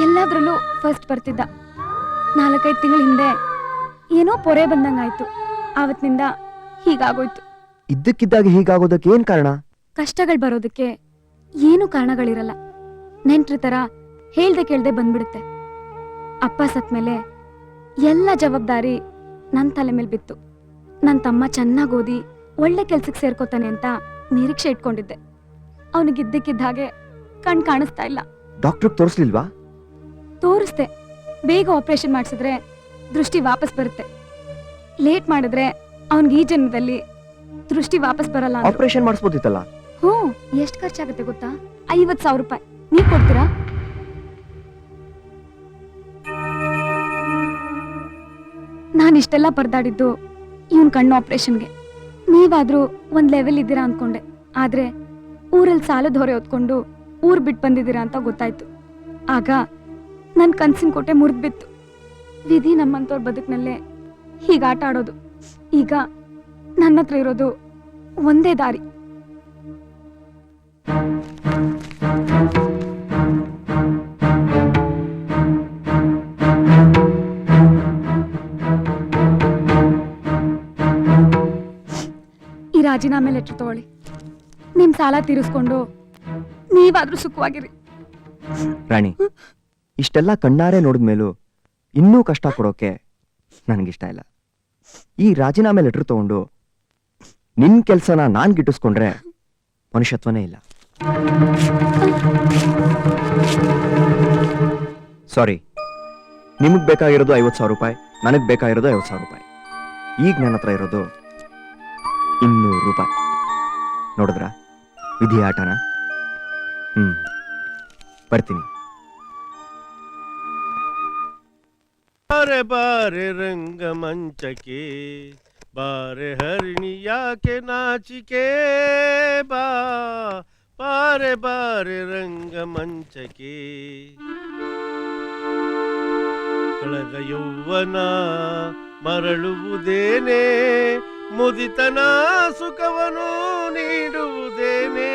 ಎಲ್ಲಾದ್ರಲ್ಲೂ ಫಸ್ಟ್ ಬರ್ತಿದ್ದ. 4-5 ತಿಂಗಳ ಹಿಂದೆ ಏನೋ ಪೊರೆ ಬಂದಂಗಾಯ್ತು. ಆವತ್ತಿನಿಂದ ಹೀಗಾಗೋಯ್ತು. ಇದ್ದಕ್ಕಿದ್ದಾಗ ಹೀಗಾಗೋದಕ್ಕೆ ಏನ್ ಕಾರಣ? ಕಷ್ಟಗಳು ಬರೋದಕ್ಕೆ ಏನು ಕಾರಣಗಳಿರಲ್ಲ. ನೆಂಟ್ರ ತರ ಹೇಳ್ದೆ ಕೇಳ್ದೆ ಬಂದ್ಬಿಡುತ್ತೆ. ಅಪ್ಪ ಸತ್ಮೇಲೆ ಎಲ್ಲ ಜವಾಬ್ದಾರಿ ನನ್ನ ತಲೆ ಮೇಲೆ ಬಿತ್ತು. ನನ್ನ ತಮ್ಮ ಚೆನ್ನಾಗಿ ಓದಿ ಒಳ್ಳೆ ಕೆಲ್ಸಕ್ಕೆ ಸೇರ್ಕೋತಾನೆ ಅಂತ ನಿರೀಕ್ಷೆ ಇಟ್ಕೊಂಡಿದ್ದೆ. ಅವನಿಗಿದ್ದಕ್ಕಿದ್ದ ಹಾಗೆ ಕಣ್ ಕಾಣಿಸ್ತಾ ಇಲ್ಲ. ಡಾಕ್ಟರ್ ತೋರಿಸ್ಲಿಲ್ವಾ? ತೋರಿಸ್ದೆ. ಬೇಗ ಆಪರೇಷನ್ ಮಾಡಿಸಿದ್ರೆ ದೃಷ್ಟಿ ವಾಪಸ್ ಬರುತ್ತೆ. ಲೇಟ್ ಮಾಡಿದ್ರೆ ಅವನಿಗೆ ಈ ಜನ್ಮದಲ್ಲಿ ದೃಷ್ಟಿ ವಾಪಸ್ ಬರಲ್ಲ ಅಂದ್ರು. ಆಪರೇಷನ್ ಮಾಡಿಸ್ಬೋದಿತ್ತಲ್ಲ. ಹ್ಞೂ, ಎಷ್ಟು ಖರ್ಚಾಗುತ್ತೆ ಗೊತ್ತಾ? 50,000 ರೂಪಾಯಿ. ನೀವ್ ಕೊಡ್ತೀರಾ? ನಾನಿಷ್ಟೆಲ್ಲ ಪರದಾಡಿದ್ದು ಇವನ್ ಕಣ್ಣು ಆಪರೇಷನ್ಗೆ. ನೀವಾದ್ರೂ ಒಂದ್ ಲೆವೆಲ್ ಇದ್ದೀರಾ ಅನ್ಕೊಂಡೆ. ಆದ್ರೆ ಊರಲ್ಲಿ ಸಾಲದ ಹೊರೆ ಹೊತ್ಕೊಂಡು ಊರ್ ಬಿಟ್ಟು ಬಂದಿದ್ದೀರಾ ಅಂತ ಗೊತ್ತಾಯ್ತು. ಆಗ ನನ್ ಕನ್ಸಿನ ಕೋಟೆ ಮುರಿದ್ಬಿತ್ತು. ವಿಧಿ ನಮ್ಮಂತವ್ರ ಬದುಕಿನಲ್ಲೇ ಹೀಗ ಆಟ ಆಡೋದು. ಈಗ ನನ್ನ ಹತ್ರ ಇರೋದು ಒಂದೇ ದಾರಿ. ಈ ರಾಜೀನಾಮೆ ಲೆಟರ್ ತಗೊಳ್ಳಿ. ನಿಮ್ ಸಾಲ ತೀರಿಸ್ಕೊಂಡು ನೀವಾದ್ರೂ ಸುಖವಾಗಿರಿ. ರಾಣಿ, ಇಷ್ಟೆಲ್ಲ ಕಣ್ಣಾರೆ ನೋಡಿದ್ಮೇಲೂ ಇನ್ನೂ ಕಷ್ಟ ಕೊಡೋಕೆ ನನಗಿಷ್ಟ ಇಲ್ಲ. ಈ ರಾಜೀನಾಮೆ ಲೆಟರ್ ತಗೊಂಡು ನಿನ್ ಕೆಲ್ಸನ ನಾನ್ ಗಿಟ್ಟಿಸ್ಕೊಂಡ್ರೆ ಮನುಷ್ಯತ್ವನೇ ಇಲ್ಲ. ಸಾರಿ, ನಿಮಗ್ ಬೇಕಾಗಿರೋದು 50,000 ರೂಪಾಯಿ, ನನಗ್ ಬೇಕಾಗಿರೋದು 50,000 ರೂಪಾಯಿ. ಈಗ ನನ್ನ ಹತ್ರ ಇರೋದು 200 ರೂಪಾಯಿ. ನೋಡಿದ್ರ ವಿಧಿ ಆಟನ? ಬರ್ತೀನಿ. ಬಾರೆ ಬಾರೆ ರಂಗಮಂಚಕ್ಕೆ ಬಾರೆ ಹರಿಣಿ ಯಾಕೆ ನಾಚಿಕೆ ಬಾ ಬಾರೆ ಬಾರೆ ರಂಗಮಂಚಕ್ಕೆ ಕಳೆದ ಯೌವನ ಮರಳುವುದೇನೆ ಮುದಿತನ ಸುಖವನು ನೀಡುವುದೇನೆ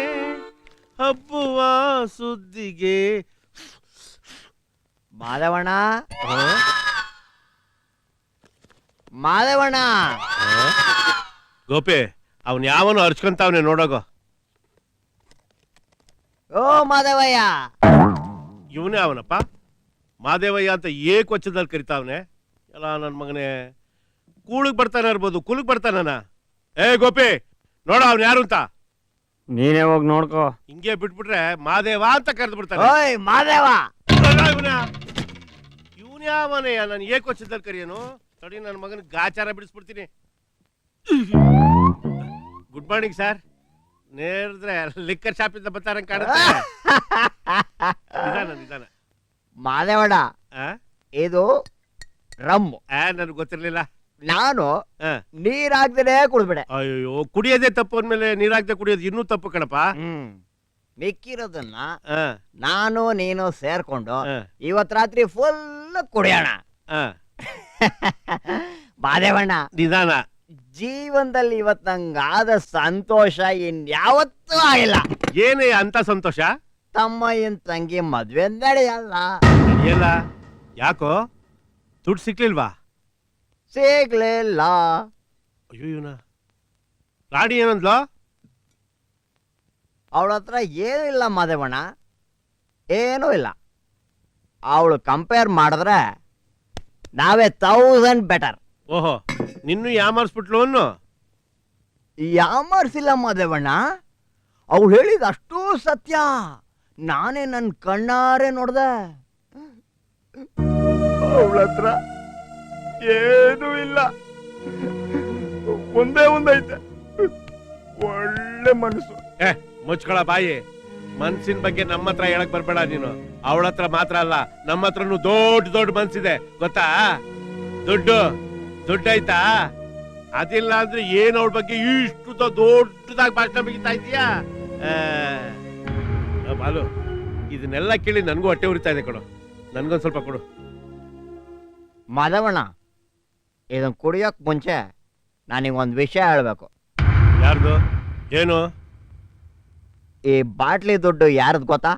ಹಬ್ಬುವ ಸುದ್ದಿಗೆ ಮಾಧವಣ್ಣ, ಮಾಧವಣ್ಣ. ಗೋಪಿ ಅವನ್ ಯಾವನು ಅರ್ಚ್ಕೊಂತಾವನೆ ನೋಡೋಗೋ. ಓ ಮಾಧವಯ್ಯ. ಇವನೇ ಅವನಪ್ಪ ಮಾದೇವಯ್ಯ ಅಂತ ಏಕೊಚ್ಚದಲ್ಲಿ ಕರಿತಾವನೆ. ಎಲ್ಲ ನನ್ನ ಮಗನೇ ಕೂಳಿಗೆ ಬರ್ತಾನೆ ಇರ್ಬೋದು, ಕೂಲಿಗೆ ಬರ್ತಾನ. ಏ ಗೋಪಿ ನೋಡ ಅವನ್ ಯಾರು ಅಂತ. ನೀನೇ ಹೋಗಿ ನೋಡ್ಕೋ. ಹಿಂಗೆ ಬಿಟ್ಬಿಟ್ರೆ ಮಾದೇವ ಅಂತ ಕರೆದು ಬಿಡ್ತಾನೆ. ಓಯ್ ಮಾಧವ. ಇವನ್ಯಾವನೆಯ ನಾನು ಏಕೊಚ್ಚದಲ್ಲಿ ಕರಿಯನು. ನೋಡಿ ನನ್ನ ಮಗನ ಗಾಚಾರ ಬಿಡಿಸ್ಬಿಡ್ತೀನಿ. Good morning sir. ನೇರಿದ್ರೆ ಲಿಕ್ಕರ್ ಶಾಪಿಂದ ಬರ್ತಾರಂಗ್ ಕಾಣುತ್ತೆ. ನಿಧಾನ ನಿಧಾನ. ಮಾಧವಣ್ಣ, ಇದು ರಮ್ಮು. ನನ್ಗೆ ಗೊತ್ತಿರ್ಲಿಲ್ಲ. ನಾನು ನೀರಾಗ್ದೇನೆ ಕುಡ್ಬಿಡೆ. ಅಯ್ಯೋ, ಕುಡಿಯೋದೇ ತಪ್ಪು ಅಂದ್ಮೇಲೆ ನೀರಾಗ್ದೆ ಕುಡಿಯೋದು ಇನ್ನೂ ತಪ್ಪು ಕಣಪ್ಪ. ಮಿಕ್ಕಿರೋದನ್ನ ನಾನು ನೀನು ಸೇರ್ಕೊಂಡು ಇವತ್ ರಾತ್ರಿ ಫುಲ್ ಕುಡಿಯೋಣ. ಮಾದೇವಣ್ಣ, ನಿಧಾನ. ಜೀವನದಲ್ಲಿ ಇವತ್ ನಂಗಾದ ಸಂತೋಷ ಇನ್ಯಾವತ್ತೂ ಆಗಿಲ್ಲ. ಏನೇ ಅಂತ ಸಂತೋಷ? ತಮ್ಮಯ್ಯನ್ ತಂಗಿ ಮದ್ವೆ ನಡೆಯಲ್ಲ. ಎಲ್ಲ ಯಾಕೋ ದುಡ್ಡು ಸಿಕ್ಲಿಲ್ವಾ? ಸಿಗ್ಲಿಲ್ಲ. ಅಯ್ಯೋ ಇವನ ರಾಣಿ ಏನಂದ್ಲೋ? ಅವಳ ಹತ್ರ ಏನೂ ಇಲ್ಲ ಮಾದೇವಣ್ಣ, ಏನೂ ಇಲ್ಲ. ಅವಳು ಕಂಪೇರ್ ಮಾಡಿದ್ರೆ ನಾವೇ 1000 ಬೆಟರ್. ಓಹೋ, ನಿನ್ನೂ ಯಾಮಾರಿಸ್ಬಿಟ್ಲು ಅನ್ನು? ಯಾಮಾರ್ಸಿಲ್ಲ ಮಾದೇವಣ್ಣ, ಅವಳು ಹೇಳಿದ ಅಷ್ಟೂ ಸತ್ಯ. ನಾನೇ ನನ್ನ ಕಣ್ಣಾರೆ ನೋಡ್ದೆ. ಅವಳ ಹತ್ರ ಏನೂ ಇಲ್ಲ, ಒಂದೇ ಒಂದೈತೆ, ಒಳ್ಳೆ ಮನಸ್ಸು. ಮುಚ್ಕೊಳ ಬಾಯಿ. ಮನ್ಸಿನ ಬಗ್ಗೆ ನಮ್ಮ ಹತ್ರ ಹೇಳಕ್ ಬರ್ಬೇಡ ನೀನು. ಅವಳ ಹತ್ರ ಮಾತ್ರ ಅಲ್ಲ, ನಮ್ಮ ಹತ್ರನು ದೊಡ್ಡ ದೊಡ್ಡ ಮನ್ಸಿದೆ ಗೊತ್ತಾ. ದುಡ್ಡಾಯ್ತಾ? ಅದಿಲ್ಲ ಅಂದ್ರೆ ಏನ್ ಅವಳ ಬಗ್ಗೆ ಇಷ್ಟು ದೊಡ್ಡದಾಗಿ ಭಾಷಣ ಬಿಗಿತಾ ಇದೀಯಾ? ಬಾಲು, ಇದನ್ನೆಲ್ಲ ಕೇಳಿ ನನ್ಗೂ ಹೊಟ್ಟೆ ಉರಿತಾ ಇದೆ ಕೊಡು. ನನ್ಗೊಂದ್ ಸ್ವಲ್ಪ ಕೊಡು. ಮಾಧವಣ್ಣ, ಇದನ್ ಕುಡಿಯೋಕ್ ಮುಂಚೆ ನಾನೀಗ ಒಂದು ವಿಷಯ ಹೇಳ್ಬೇಕು. ಯಾರ್ದು? ಏನು? ಈ ಬಾಟ್ಲಿ ದುಡ್ಡು ಯಾರದ್ ಗೊತ್ತಾ?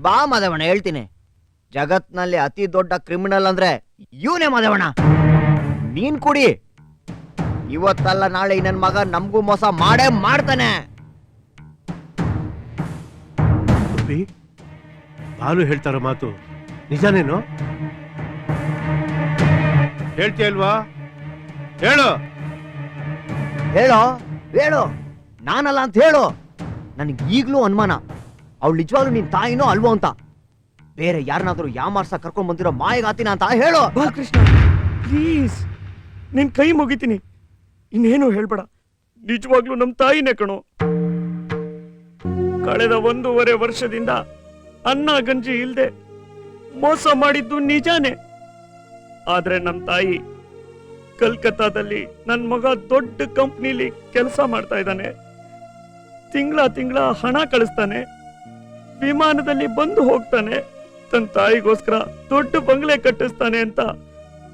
ಬಾ ಮಾಧವಣ್ಣ, ಹೇಳ್ತೀನಿ. ಜಗತ್ನಲ್ಲಿ ಅತಿ ದೊಡ್ಡ ಕ್ರಿಮಿನಲ್ ಅಂದ್ರೆ ಇವನೇ ಮಾಧವಣ್ಣ. ನೀನ್ ಕುಡಿ. ಇವತ್ತಲ್ಲ ನಾಳೆ ನನ್ ಮಗ ನಮಗೂ ಮೋಸ ಮಾಡೇ ಮಾಡ್ತಾನೆ. ಗೋಪಿ, ಬಾಲು ಹೇಳ್ತಾರ ಮಾತು ನಿಜಾನೇನು? ಹೇಳ್ತೀಯಲ್ವಾ? ಹೇಳು. ಹೇಳೋ ಹೇಳು, ನಾನಲ್ಲ ಅಂತ ಹೇಳು. ನನಗೆ ಈಗ್ಲೂ ಅನುಮಾನ, ಅವಳು ನಿಜವಾಗ್ಲೂ ನಿನ್ ತಾಯಿನೋ ಅಲ್ವೋ ಅಂತ. ಬೇರೆ ಯಾರನ್ನಾದ್ರೂ ಯಾಮಾರ್ಸ ಕರ್ಕೊಂಡ್ ಬಂದಿರೋ ಮಾಯಗಾತಿನ ಅಂತ ಹೇಳು. ಬಾಲಕೃಷ್ಣ ಪ್ಲೀಸ್, ನಿನ್ ಕೈ ಮುಗಿತೀನಿ, ಇನ್ನೇನು ಹೇಳ್ಬೇಡ. ನಿಜವಾಗ್ಲೂ ನಮ್ ತಾಯಿನೇ ಕಣೋ. ಕಳೆದ 1.5 ವರ್ಷದಿಂದ ಅನ್ನ ಗಂಜಿ ಇಲ್ದೆ ಮೋಸ ಮಾಡಿದ್ದು ನಿಜಾನೇ. ಆದ್ರೆ ನಮ್ ತಾಯಿ ಕಲ್ಕತ್ತಾದಲ್ಲಿ ನನ್ ಮಗ ದೊಡ್ಡ ಕಂಪ್ನಿಲಿ ಕೆಲಸ ಮಾಡ್ತಾ ಇದ್ದಾನೆ. ತಿಂಗಳ ಹಣ ಕಳಿಸ್ತಾನೆ, ವಿಮಾನದಲ್ಲಿ ಬಂದು ಹೋಗ್ತಾನೆ. ತನ್ನ ತಾಯಿಗೋಸ್ಕರ ದೊಡ್ಡ ಬಂಗ್ಲೆ ಕಟ್ಟಿಸ್ತಾನೆ ಅಂತ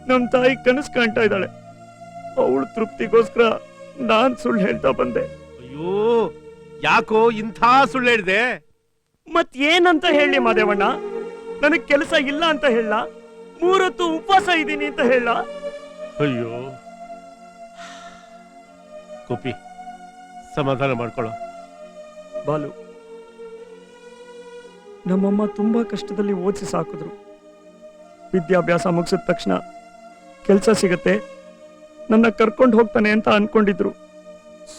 ನಮ್ ತಾಯಿ ಕನಸು ಕಾಣ್ತಾ ಇದ್ದಾಳೆ. ಅವಳು ತೃಪ್ತಿಗೋಸ್ಕರ ನಾನ್ ಸುಳ್ಳು ಹೇಳ್ತಾ ಬಂದೆ. ಅಯ್ಯೋ, ಯಾಕೋ ಇಂಥ ಸುಳ್ಳು ಹೇಳಿದೆ? ಮತ್ ಏನಂತ ಹೇಳಿ ಮಾದೇವಣ್ಣ? ನನಗ್ ಕೆಲಸ ಇಲ್ಲ ಅಂತ ಹೇಳ, 3 ಹೊತ್ತು ಉಪವಾಸ ಇದ್ದೀನಿ ಅಂತ ಹೇಳ. ಅಯ್ಯೋ ಗೋಪಿ, ಸಮಾಧಾನ ಮಾಡ್ಕೊಳ್ಳೋ. ಬಾಲು, ನಮ್ಮಮ್ಮ ತುಂಬಾ ಕಷ್ಟದಲ್ಲಿ ಓದಿಸಿ ಸಾಕಿದ್ರು. ವಿದ್ಯಾಭ್ಯಾಸ ಮುಗಿಸಿದ ತಕ್ಷಣ ಕೆಲಸ ಸಿಗತ್ತೆ, ನನ್ನ ಕರ್ಕೊಂಡು ಹೋಗ್ತಾನೆ ಅಂತ ಅನ್ಕೊಂಡಿದ್ರು.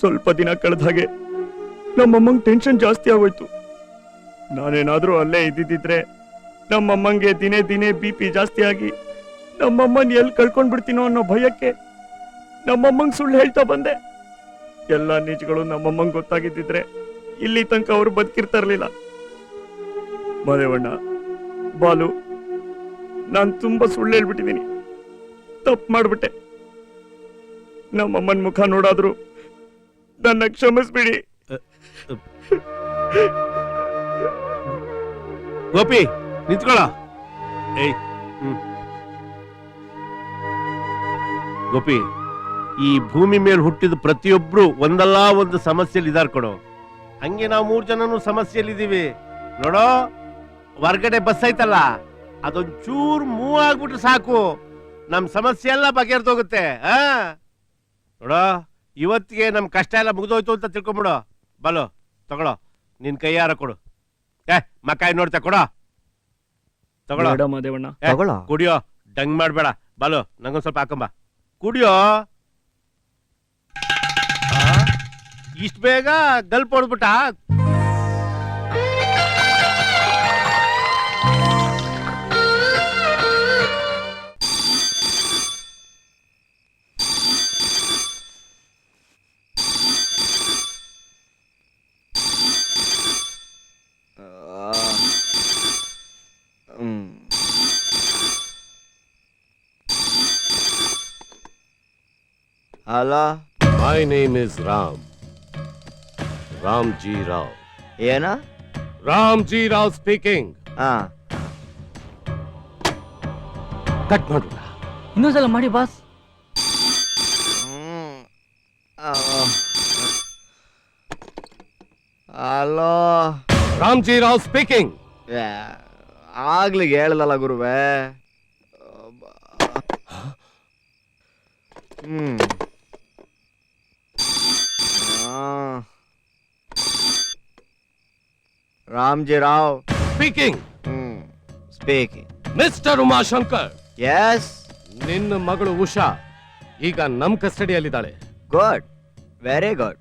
ಸ್ವಲ್ಪ ದಿನ ಕಳೆದ ಹಾಗೆ ನಮ್ಮಮ್ಮಂಗೆ ಟೆನ್ಷನ್ ಜಾಸ್ತಿ ಆಗೋಯ್ತು. ನಾನೇನಾದ್ರೂ ಅಲ್ಲೇ ಇದ್ದಿದ್ರೆ ನಮ್ಮಮ್ಮಂಗೆ ದಿನೇ ದಿನೇ BP ಜಾಸ್ತಿ ಆಗಿ ನಮ್ಮಮ್ಮನ್ ಎಲ್ಲಿ ಕಳ್ಕೊಂಡ್ ಬಿಡ್ತೀನೋ ಅನ್ನೋ ಭಯಕ್ಕೆ ನಮ್ಮಮ್ಮಂಗ್ ಸುಳ್ಳು ಹೇಳ್ತಾ ಬಂದೆ. ಎಲ್ಲ ನಿಜಗಳು ನಮ್ಮಮ್ಮಂಗ್ ಗೊತ್ತಾಗಿದ್ದಿದ್ರೆ ಇಲ್ಲಿ ತನಕ ಅವರು ಬದುಕಿರ್ತಾರಲಿಲ್ಲ. ಮಾದೇವಣ್ಣ, ಬಾಲು, ನಾನ್ ತುಂಬಾ ಸುಳ್ಳು ಹೇಳ್ಬಿಟ್ಟಿದ್ದೀನಿ, ತಪ್ಪು ಮಾಡ್ಬಿಟ್ಟೆ. ನಮ್ಮಮ್ಮನ ಮುಖ ನೋಡಾದ್ರು ನನ್ನ ಕ್ಷಮಿಸ್ಬಿಡಿ. ಗೋಪಿ, ನಿಂತ್ಕೊಳ್ಳ. ಏಯ್, ಗೋಪಿ, ಈ ಭೂಮಿ ಮೇಲೆ ಹುಟ್ಟಿದ ಪ್ರತಿಯೊಬ್ರು ಒಂದಲ್ಲ ಒಂದು ಸಮಸ್ಯೆಯಲ್ಲಿ ಇದಾರ್ ಕೊಡು. ಹಂಗೆ ನಾವು 3 ಜನನು ಸಮಸ್ಯೆಯಲ್ಲಿದ್ದೀವಿ ನೋಡೋ. ಹೊರ್ಗಡೆ ಬಸ್ ಐತಲ್ಲ, ಅದೊಂಚೂರ್ ಮೂವ್ ಆಗ್ಬಿಟ್ರೆ ಸಾಕು, ನಮ್ ಸಮಸ್ಯೆ ಎಲ್ಲ ಬಗೆಹರ್ದೋಗುತ್ತೆ. ನೋಡೋ, ಇವತ್ತಿಗೆ ನಮ್ ಕಷ್ಟ ಎಲ್ಲ ಮುಗಿದೋಯ್ತು ಅಂತ ತಿಳ್ಕೊಂಬಿಡು. ಬಲೋ ತಗೊಳೋ, ನಿನ್ ಕೈಯಾರ ಕೊಡು. ಮಕಾಯಿ ನೋಡ್ತಾ ಕೊಡೋ, ತಗೊಳೋ. ಬೇಡ ಮಾದೇವಣ್ಣ, ತಗೊಳ್ಳೋ. ಕುಡಿಯೋ, ಡಂಗ್ ಮಾಡ್ಬೇಡ. ಬಾಲು, ನಂಗೊಂದ್ ಸ್ವಲ್ಪ ಹಾಕೊಂಬ, ಕುಡಿಯೋ. ಇಷ್ಟ ಬೇಗ ಗಲ್ಪ್ ಹೊಡ್ಬಿಟ್ಟ. Hello, My name is Ram. Ramji Rao. ಏನ? Ramji Rao speaking. ಹಾ, ಕಟ್ ಮಾಡ್ಬಿಡ. ಇನ್ನೊಂದ್ಸಲ ಮಾಡಿ boss. Hello. Ramji Rao speaking. ಆಗ್ಲಿಗೆ ಹೇಳಲ್ಲ ಗುರುವೆ. Ramji Rao Speaking. Speaking. Mr. Umashankar, yes. ನಿನ್ನ ಮಗಳು ಉಷಾ ಈಗ ನಮ್ ಕಸ್ಟಡಿಯಲ್ಲಿದ್ದಾಳೆ. Good, very good.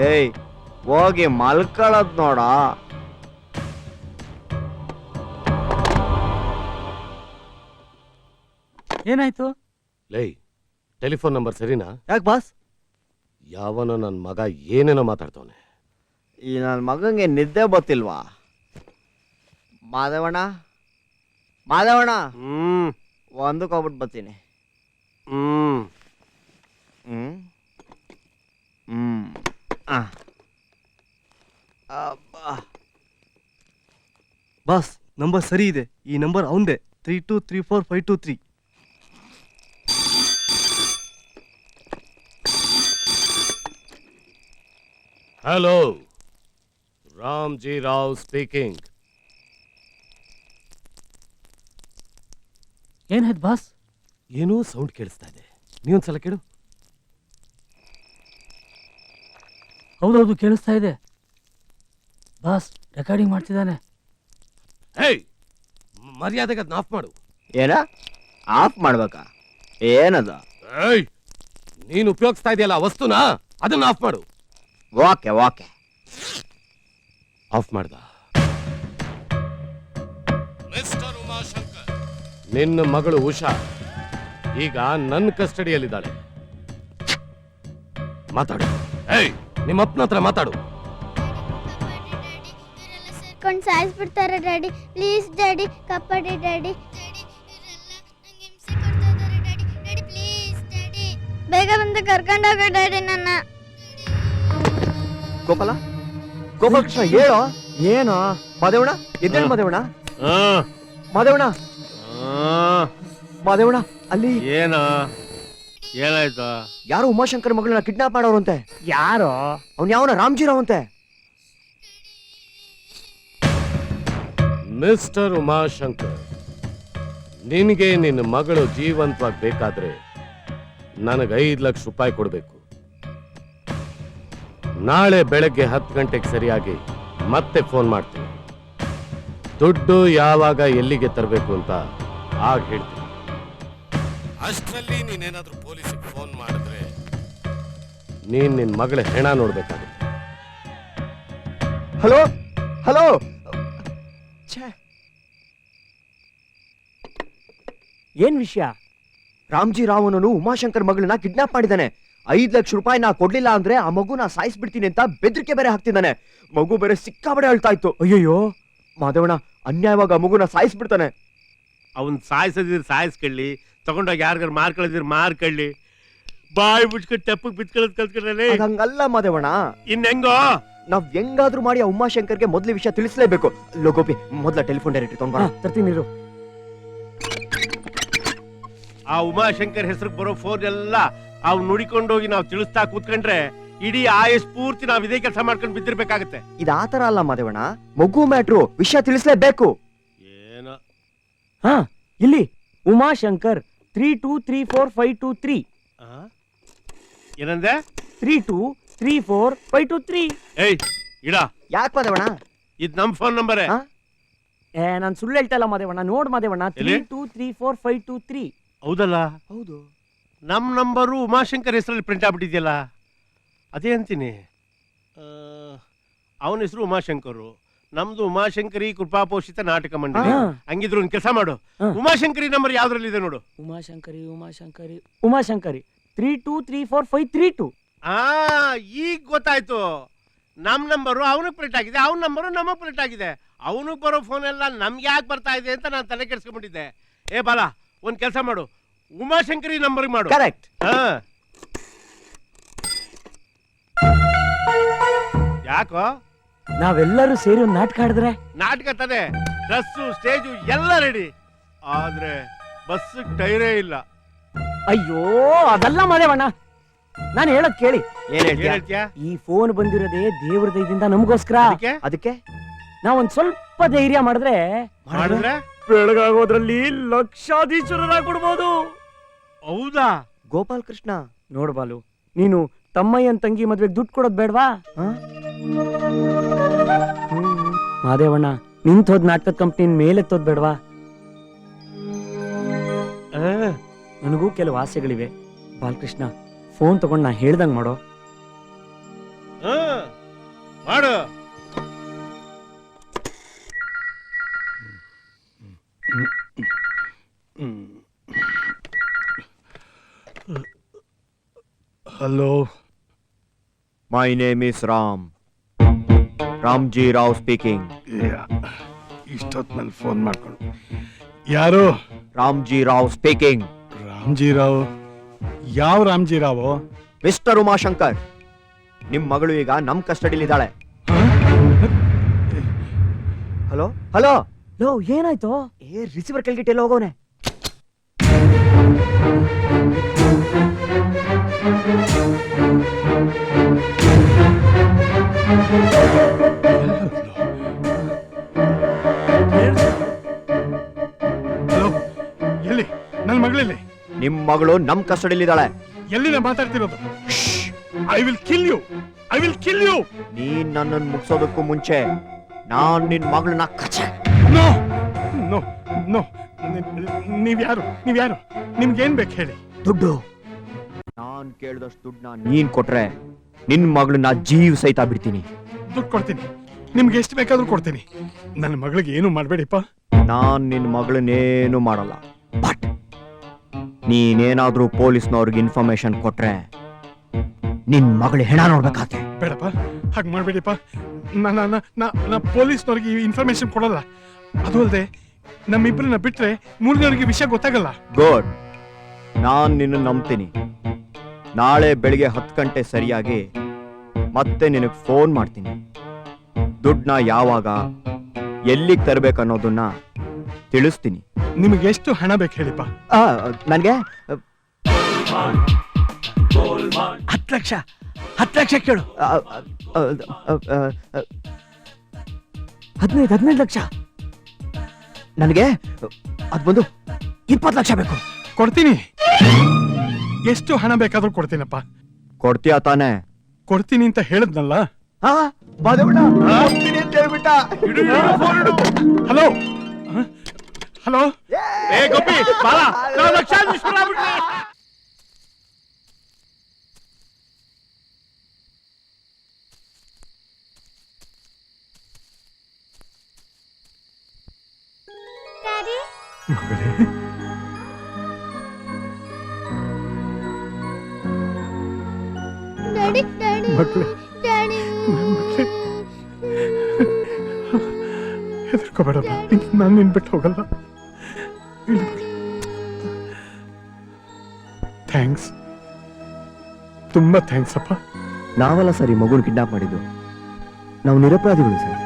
ಏಯ್, ಹೋಗಿ ಮಲ್ಕೊಳ್ಳೋದ್ ನೋಡ. ಏನಾಯ್ತು? ಲೈ, ಟೆಲಿಫೋನ್ ನಂಬರ್ ಸರಿನಾ? ಯಾಕೆ ಬಾಸ್? ಯಾವನ ನನ್ ಮಗ ಏನೇನೋ ಮಾತಾಡ್ತವನೆ. ಈ ನನ್ನ ಮಗಂಗೆ ನಿದ್ದೆ ಗೊತ್ತಿಲ್ವಾ? ಮಾದೇವಣ್ಣ, ಒಂದಕ್ಕೆ ಹೋಗ್ಬಿಟ್ಟು ಬರ್ತೀನಿ. ಬಾಸ್, ನಂಬರ್ ಸರಿ ಇದೆ. ಈ ನಂಬರ್ ಅವಂದೇ, 3234-523. Hello, Ramji Rao speaking. ಏನಾಯ್ತು ಬಾಸ್? ಏನೋ ಸೌಂಡ್ ಕೇಳಿಸ್ತಾ ಇದೆ, ನೀವೊಂದ್ಸಲ ಕೇಳು. ಹೌದೌದು, ಕೇಳಿಸ್ತಾ ಇದೆ ಬಾಸ್. ರೆಕಾರ್ಡಿಂಗ್ ಮಾಡ್ತಿದ್ದಾನೆ. ಹೇಯ್, ಮರ್ಯಾದೆಗೆ ಅದನ್ನ ಆಫ್ ಮಾಡು. ಏನ ಆಫ್ ಮಾಡ್ಬೇಕಾ? ಏನದ? ಏಯ್, ನೀನು ಉಪಯೋಗಿಸ್ತಾ ಇದೆಯಲ್ಲ ವಸ್ತುನ, ಅದನ್ನ ಆಫ್ ಮಾಡು. Okay okay. ಆಫ್ ಮಾಡ್ದ. ಮಿಸ್ಟರ್ ಉಮಾಶಂಕರ್, ನಿನ್ನ ಮಗಳು ಉಷಾ ಈಗ ನನ್ನ ಕಸ್ಟಡಿಯಲ್ಲಿದ್ದಾಳೆ. ಮಾತಾಡು. ಏಯ್, ನಿಮ್ಮ ಅಪ್ಪನ ಹತ್ರ ಮಾತಾಡು. ಸೇರ್ಕೊಂಡು ಸಾಯಿಸ್ಬಿಡ್ತಾರೆ ಡ್ಯಾಡಿ. ಪ್ಲೀಸ್ ಡ್ಯಾಡಿ, ಕಪ್ಪಡಿ ಡ್ಯಾಡಿ. ಡ್ಯಾಡಿ ಪ್ಲೀಸ್ ಡ್ಯಾಡಿ, ಬೇಗ ಬಂದು ಕರ್ಕೊಂಡೋಗೋ ಡ್ಯಾಡಿ ನನ್ನ. ಗೋಪಾಲ, ಗೋಪಾಲಕೃಷ್ಣ ಹೇಳೋ. ಏನೋ ಮಾದೇವಣ್ಣ? ಎದ್ದೇಳು ಮಾದೇವಣ್ಣ. ಮಾದೇವಣ್ಣ, ಮಾದೇವಣ್ಣ, ಅಲ್ಲಿ ಏನಾಯ್ತು? ಯಾರೋ ಉಮಾಶಂಕರ್ ಮಗಳನ್ನ ಕಿಡ್ನಾಪ್ ಮಾಡೋರಂತೆ. ಯಾರೋ ಅವ್ನ್ ಯಾವನ ರಾಮ್ಜಿರಾವ್ ಅಂತೆ. ಮಿಸ್ಟರ್ ಉಮಾಶಂಕರ್, ನಿನಗೆ ನಿನ್ನ ಮಗಳು ಜೀವಂತವಾಗಿ ಬೇಕಾದ್ರೆ ನನಗೆ 5 ಲಕ್ಷ ರೂಪಾಯಿ ಕೊಡಬೇಕು. ನಾಳೆ ಬೆಳಗ್ಗೆ 10 ಗಂಟೆಗೆ ಸರಿಯಾಗಿ ಮತ್ತೆ ಫೋನ್ ಮಾಡ್ತೀನಿ. ದುಡ್ಡು ಯಾವಾಗ ಎಲ್ಲಿಗೆ ತರಬೇಕು ಅಂತ ಆಗ ಹೇಳ್ತೀನಿ. ಅಷ್ಟರಲ್ಲಿ ನೀನೇನಾದ್ರೂ ಪೊಲೀಸಿಗೆ ಫೋನ್ ಮಾಡಿದ್ರೆ ನೀನ್ ನಿನ್ ಮಗಳ ಹೆಣ ನೋಡ್ಬೇಕಾಗುತ್ತೆ. Hello hello. ಏನ್ ವಿಷಯ? ರಾಮ್ಜಿ ರಾವನನು ಉಮಾಶಂಕರ್ ಮಗಳನ್ನ ಕಿಡ್ನಾಪ್ ಮಾಡಿದ್ದಾನೆ. 5 ಲಕ್ಷ ರೂಪಾಯಿ ನಾ ಕೊಡ್ಲಿಲ್ಲ ಅಂದ್ರೆ ಆ ಮಗುನ ಸಾಯಿಸ್ಬಿಡ್ತೀನಿ ಅಂತ ಬೆದರಿಕೆ ಬೇರೆ ಹಾಕ್ತಿದ್ದಾನೆ. ಮಗು ಬೇರೆ ಸಿಕ್ಕಾಬಡೆ ಅಳ್ತಾ ಇತ್ತು. ಅಯ್ಯಯ್ಯೋ ಮಾದೇವಣ್ಣ, ಅನ್ಯಾಯವಾಗ ಆ ಮಗುನ ಸಾಯಿಸ್ಬಿಡ್ತಾನೆ. ಅವನ್ ಸಾಯಿಸದಿದ್ರೆ ಸಾಯಿಸ್ಕೊಳ್ಳಿ, ತಗೊಂಡೋಗಿ ಯಾರಿಗಾರು ಮಾರ್ಕೊಳ್ಳಿದ್ರೆ ಮಾರ್ಕೊಳ್ಳಿ. ಬಾಯಿ ಮುಚ್ಕೊಂಡು ತೆಪ್ಪಗ್ ಬಿತ್ಕೊಳ್ಳೋದು ಕಲ್ತ್ಕೊಂಡ್ರೆ ಅದ್ ಹಂಗಲ್ಲ ಮಾದೇವಣ್ಣ. ಇನ್ನೆಂಗೋ ನಾವ್ ಹೆಂಗಾದ್ರೂ ಮಾಡಿ ಆ ಉಮಾಶಂಕರ್ಗೆ ಮೊದ್ಲು ವಿಷಯ ತಿಳಿಸ್ಲೇಬೇಕು. ಲೋಗೋಪಿ, ಮೊದ್ಲ ಟೆಲಿಫೋನ್ ಡೈರೆಕ್ಟರಿ ತಗೊಂಡ್ಬಾ. ತರ್ತೀನಿ ಇರು. ಆ ಉಮಾಶಂಕರ್ ಹೆಸರು ಬರೋ ಫೋನ್ ಎಲ್ಲ ಅವ್ ನುಡಿಕೊಂಡೋಗಿ ನಾವು ತಿಳಿಸ್ತಾ ಕೂತ್ಕೊಂಡ್ರೆ ಇಡೀ ಆಯಸ್ ಪೂರ್ತಿ ನಾವ್ ಇದೇ ಕೆಲಸ ಮಾಡ್ಕೊಂಡು ಬಿದ್ದಿರ್ಬೇಕಾಗತ್ತೆ. ಇದ್ ಆತರ ಅಲ್ಲ ಮಾದೇವಣ್ಣ, ಮಗು ಮ್ಯಾಟ್ರು, ವಿಷಯ ತಿಳಿಸ್ಲೇಬೇಕು. ಏನೋ ಹಾ, ಇಲ್ಲಿ ಉಮಾಶಂಕರ್ 32345223. ಏನಂದೆ? 32345223. ಏಯ್ ಇಡ, ಯಾಕೆ ಮಾದೇವಣ್ಣ? ಇದ್ ನಮ್ ಫೋನ್ ನಂಬರೇ. ನಾನ್ ಸುಳ್ಳು ಹೇಳ್ತಾ ಇಲ್ಲ ಮಾದೇವಣ್ಣ. ನೋಡ್ ಮಾದೇವಣ್ಣ, 32345223. ಹೌದಲ್ಲ? ಹೌದು. ನಮ್ ನಂಬರು ಉಮಾಶಂಕರ್ ಹೆಸರಲ್ಲಿ ಪ್ರಿಂಟ್ ಆಗ್ಬಿಟ್ಟಿದ್ಯಲ್ಲ, ಅದೇ ಅಂತೀನಿ. ಅವನ ಹೆಸರು ಉಮಾಶಂಕರು, ನಮ್ದು ಉಮಾಶಂಕರಿ ಕೃಪಾಪೋಷಿತ ನಾಟಕ ಮಂಡಳಿ. ಹಂಗಿದ್ರು ಒಂದ್ ಕೆಲಸ ಮಾಡು, ಉಮಾಶಂಕರಿ ನಂಬರ್ ಯಾವ್ದ್ರಲ್ಲಿ ಇದೆ ನೋಡು. ಉಮಾಶಂಕರಿ 32345232. ಈಗ ಗೊತ್ತಾಯ್ತು. ನಮ್ ನಂಬರು ಅವನಿಗೆ ಪ್ರಿಂಟ್ ಆಗಿದೆ, ಅವನ ನಂಬರು ನಮಗ್ ಪ್ರಿಂಟ್ ಆಗಿದೆ. ಅವನಿಗೆ ಬರೋ ಫೋನ್ ಎಲ್ಲ ನಮ್ಗೆ ಯಾಕೆ ಬರ್ತಾ ಇದೆ ಅಂತ ನಾನು ತಲೆ ಕೆಡ್ಸ್ಕೊಂಡ್ಬಿಟ್ಟಿದ್ದೆ. ಏ ಬಾಲ, ಒಂದ್ ಕೆಲಸ ಮಾಡು, ಉಮಾಶಂಕರಿ ನಂಬರ್ ಮಾಡು. ಕರೆಕ್ಟ್. ಯಾಕೋ? ನಾವೆಲ್ಲರೂ ಸೇರಿ ಒಂದು ನಾಟಕ ಆಡಿದ್ರೆ? ನಾಟಕ ತಾನೆ, ಡ್ರೆಸ್ಸು ಸ್ಟೇಜು ಎಲ್ಲ ರೆಡಿ, ಆದ್ರೆ ಬಸ್ ಟೈರೇ ಇಲ್ಲ. ಅಯ್ಯೋ ಅದಲ್ಲ ಮಾದೇವಣ್ಣ, ನಾನು ಹೇಳದ್ ಕೇಳಿ. ಏನ್ ಏನ್ ಹೇಳ್ತೀಯ? ಹೇಳ್ತೀಯ? ಈ ಫೋನ್ ಬಂದಿರೋದೇ ದೇವ್ರ ದಯದಿಂದ ನಮಗೋಸ್ಕರ. ಅದಕ್ಕೆ ನಾವೊಂದ್ ಸ್ವಲ್ಪ ಧೈರ್ಯ ಮಾಡಿದ್ರೆ ಮಾಡಿದ್ರೆ ಬೆಳಗಾಗೋದ್ರಲ್ಲಿ ಲಕ್ಷಾಧೀಶ್ವರರಾಗ್ಬಿಡ್ಬೋದು. ಹೌದಾ? ಗೋಪಾಲ್ ಕೃಷ್ಣ, ನೋಡ್ಬಾಲು, ನೀನು ತಮ್ಮಯ್ಯನ್ ತಂಗಿ ಮದ್ವೆಗೆ ದುಡ್ಡು ಕೊಡೋದ್ ಬೇಡ್ವಾ? ಮಾದೇವಣ್ಣ, ನಿಂತೋದ್ ನಾಟಕದ ಕಂಪ್ನಿ ಮೇಲೆತ್ತೋದ್ ಬೇಡ್ವಾ? ನನಗೂ ಕೆಲವು ಆಸೆಗಳಿವೆ. ಬಾಲಕೃಷ್ಣ, ಫೋನ್ ತಗೊಂಡ್ ನಾ ಹೇಳ್ದಂಗ್ ಮಾಡೋ. ಮಾಡು. Hello, my name is Ram. Ramji Rao speaking. ಇಷ್ಟೊತ್ನಲ್ಲಿ ಫೋನ್ ಮಾಡ್ಕೊಂಡು ಯಾರು? ರಾಮ್ಜಿ ರಾವ್ ಸ್ಪೀಕಿಂಗ್. ರಾಮ್ಜಿರಾವ್? ಯಾವ ರಾಮ್ಜಿರಾವ್? ಮಿಸ್ಟರ್ ಉಮಾಶಂಕರ್, ನಿಮ್ ಮಗಳು ಈಗ ನಮ್ ಕಸ್ಟಡಿಲಿದ್ದಾಳೆ. Hello hello. ಲೋ, ಏನಾಯ್ತು? ರಿಸೀವರ್ ಕೆಳಗಿಟ್ಟು ಎಲ್ಲ ಹೋಗೋನೆ. ಹಲೋ, ಎಲ್ಲಿ ನನ್ನ ಮಗಳಲ್ಲಿ? ನಿಮ್ ಮಗಳು ನಮ್ ಕಸ್ಟಡಿಲಿದ್ದಾಳೆ. ಎಲ್ಲಿದೆ ಮಾತಾಡ್ತಿರೋದು? I will kill you, I will kill you. ನೀನ್ ನನ್ನನ್ನು ಮುಗಿಸೋದಕ್ಕೂ ಮುಂಚೆ ನಾನ್ ನಿನ್ ಮಗಳನ್ನ ಕಚ್ಚೆ. ನೋ ನೋ ನೋ ನೀವ್ಯಾರು ನಿಮ್ಗೇನ್ ಬೇಕು ಹೇಳಿ. ದುಡ್ಡು. ನಾನ್ ಕೇಳಿದಷ್ಟು ದುಡ್ಡನ್ನ ನೀನ್ ಕೊಟ್ರೆ ನಿನ್ ಮಗಳನ್ನ ಜೀವ ಸಹಿತ ಬಿಡ್ತೀನಿ. ದುಡ್ಡು ಕೊಡ್ತೀನಿ, ನಿಮ್ಗೆ ಎಷ್ಟು ಬೇಕಾದ್ರೂ ಕೊಡ್ತೀನಿ. ನನ್ನ ಮಗಳಿಗೆ ಏನು ಮಾಡ್ಬೇಡಿಪ್ಪ. ನಾನ್ ನಿನ್ ಮಗಳನ್ನೇನು ಮಾಡಲ್ಲ. ಬಟ್ ನೀನೇನಾದ್ರೂ ಪೊಲೀಸ್ನವ್ರಿಗೆ ಇನ್ಫಾರ್ಮೇಶನ್ ಕೊಟ್ರೆ ನಿನ್ ಮಗಳ ಹೆಣ ನೋಡ್ಬೇಕಾತೆ. ಬೇಡಪ್ಪ, ಹಾಗೆ ಮಾಡ್ಬೇಡಿಪ್ಪ. ನಾ ಪೊಲೀಸ್ನವ್ರಿಗೆ ಇನ್ಫಾರ್ಮೇಶನ್ ಕೊಡಲ್ಲ. ಅದು ಅಲ್ಲದೆ ನಮ್ಮಿಬ್ಬರನ್ನ ಬಿಟ್ರೆ ಮೂರನೇವ್ರಿಗೆ ವಿಷಯ ಗೊತ್ತಾಗಲ್ಲ. ಗುಡ್. ನಾನ್ ನಿನ್ನ ನಂಬ್ತೀನಿ. ನಾಳೆ ಬೆಳಿಗ್ಗೆ 10 ಗಂಟೆ ಸರಿಯಾಗಿ ಮತ್ತೆ ನಿನಗ್ ಫೋನ್ ಮಾಡ್ತೀನಿ. ದುಡ್ಡನ್ನ ಯಾವಾಗ ಎಲ್ಲಿಗೆ ತರಬೇಕನ್ನೋದನ್ನ ತಿಳಿಸ್ತೀನಿ. ನಿಮಗೆ ಎಷ್ಟು ಹಣ ಬೇಕು ಹೇಳಿಪ್ಪ. ನನಗೆ 10 ಲಕ್ಷ ಕೇಳು. 15 ಲಕ್ಷ. ನನಗೆ ಅದ್ ಬಂದು 20 ಲಕ್ಷ ಬೇಕು. ಕೊಡ್ತೀನಿ, ಎಷ್ಟು ಹಣ ಬೇಕಾದ್ರೂ ಕೊಡ್ತೀನಪ್ಪ. ಕೊಡ್ತೀಯಾ ತಾನೆ? ಕೊಡ್ತೀನಿ ಅಂತ ಹೇಳಿದ್ನಲ್ಲ. ಹಲೋ ಹಲೋ, ಏ ಗೋಪಿ ಬಾಳ, ನಾವು ಲಕ್ಷಾಧೀಶರಾಗ್ಬಿಟ್ವಿ. ಡ್ಯಾಡಿ ಮಗಳೇ, ಡ್ಯಾಡಿ ಡ್ಯಾಡಿ ಮಗಳೇ, ಡ್ಯಾಡಿ ಹೆದರ್ಕೋಬೇಡಪ್ಪ. ನಾನು ನಿನ್ ಬಿಟ್ಟು ಹೋಗಲ್ಲ. ಥ್ಯಾಂಕ್ಸ್, ತುಂಬಾ ಥ್ಯಾಂಕ್ಸ್ ಅಪ್ಪ. ನಾವೆಲ್ಲ ಸರಿ ಮಗುನ್ ಕಿಡ್ನಾಪ್ ಮಾಡಿದ್ದು. ನಾವು ನಿರಪರಾಧಿಗಳು ಸರ್.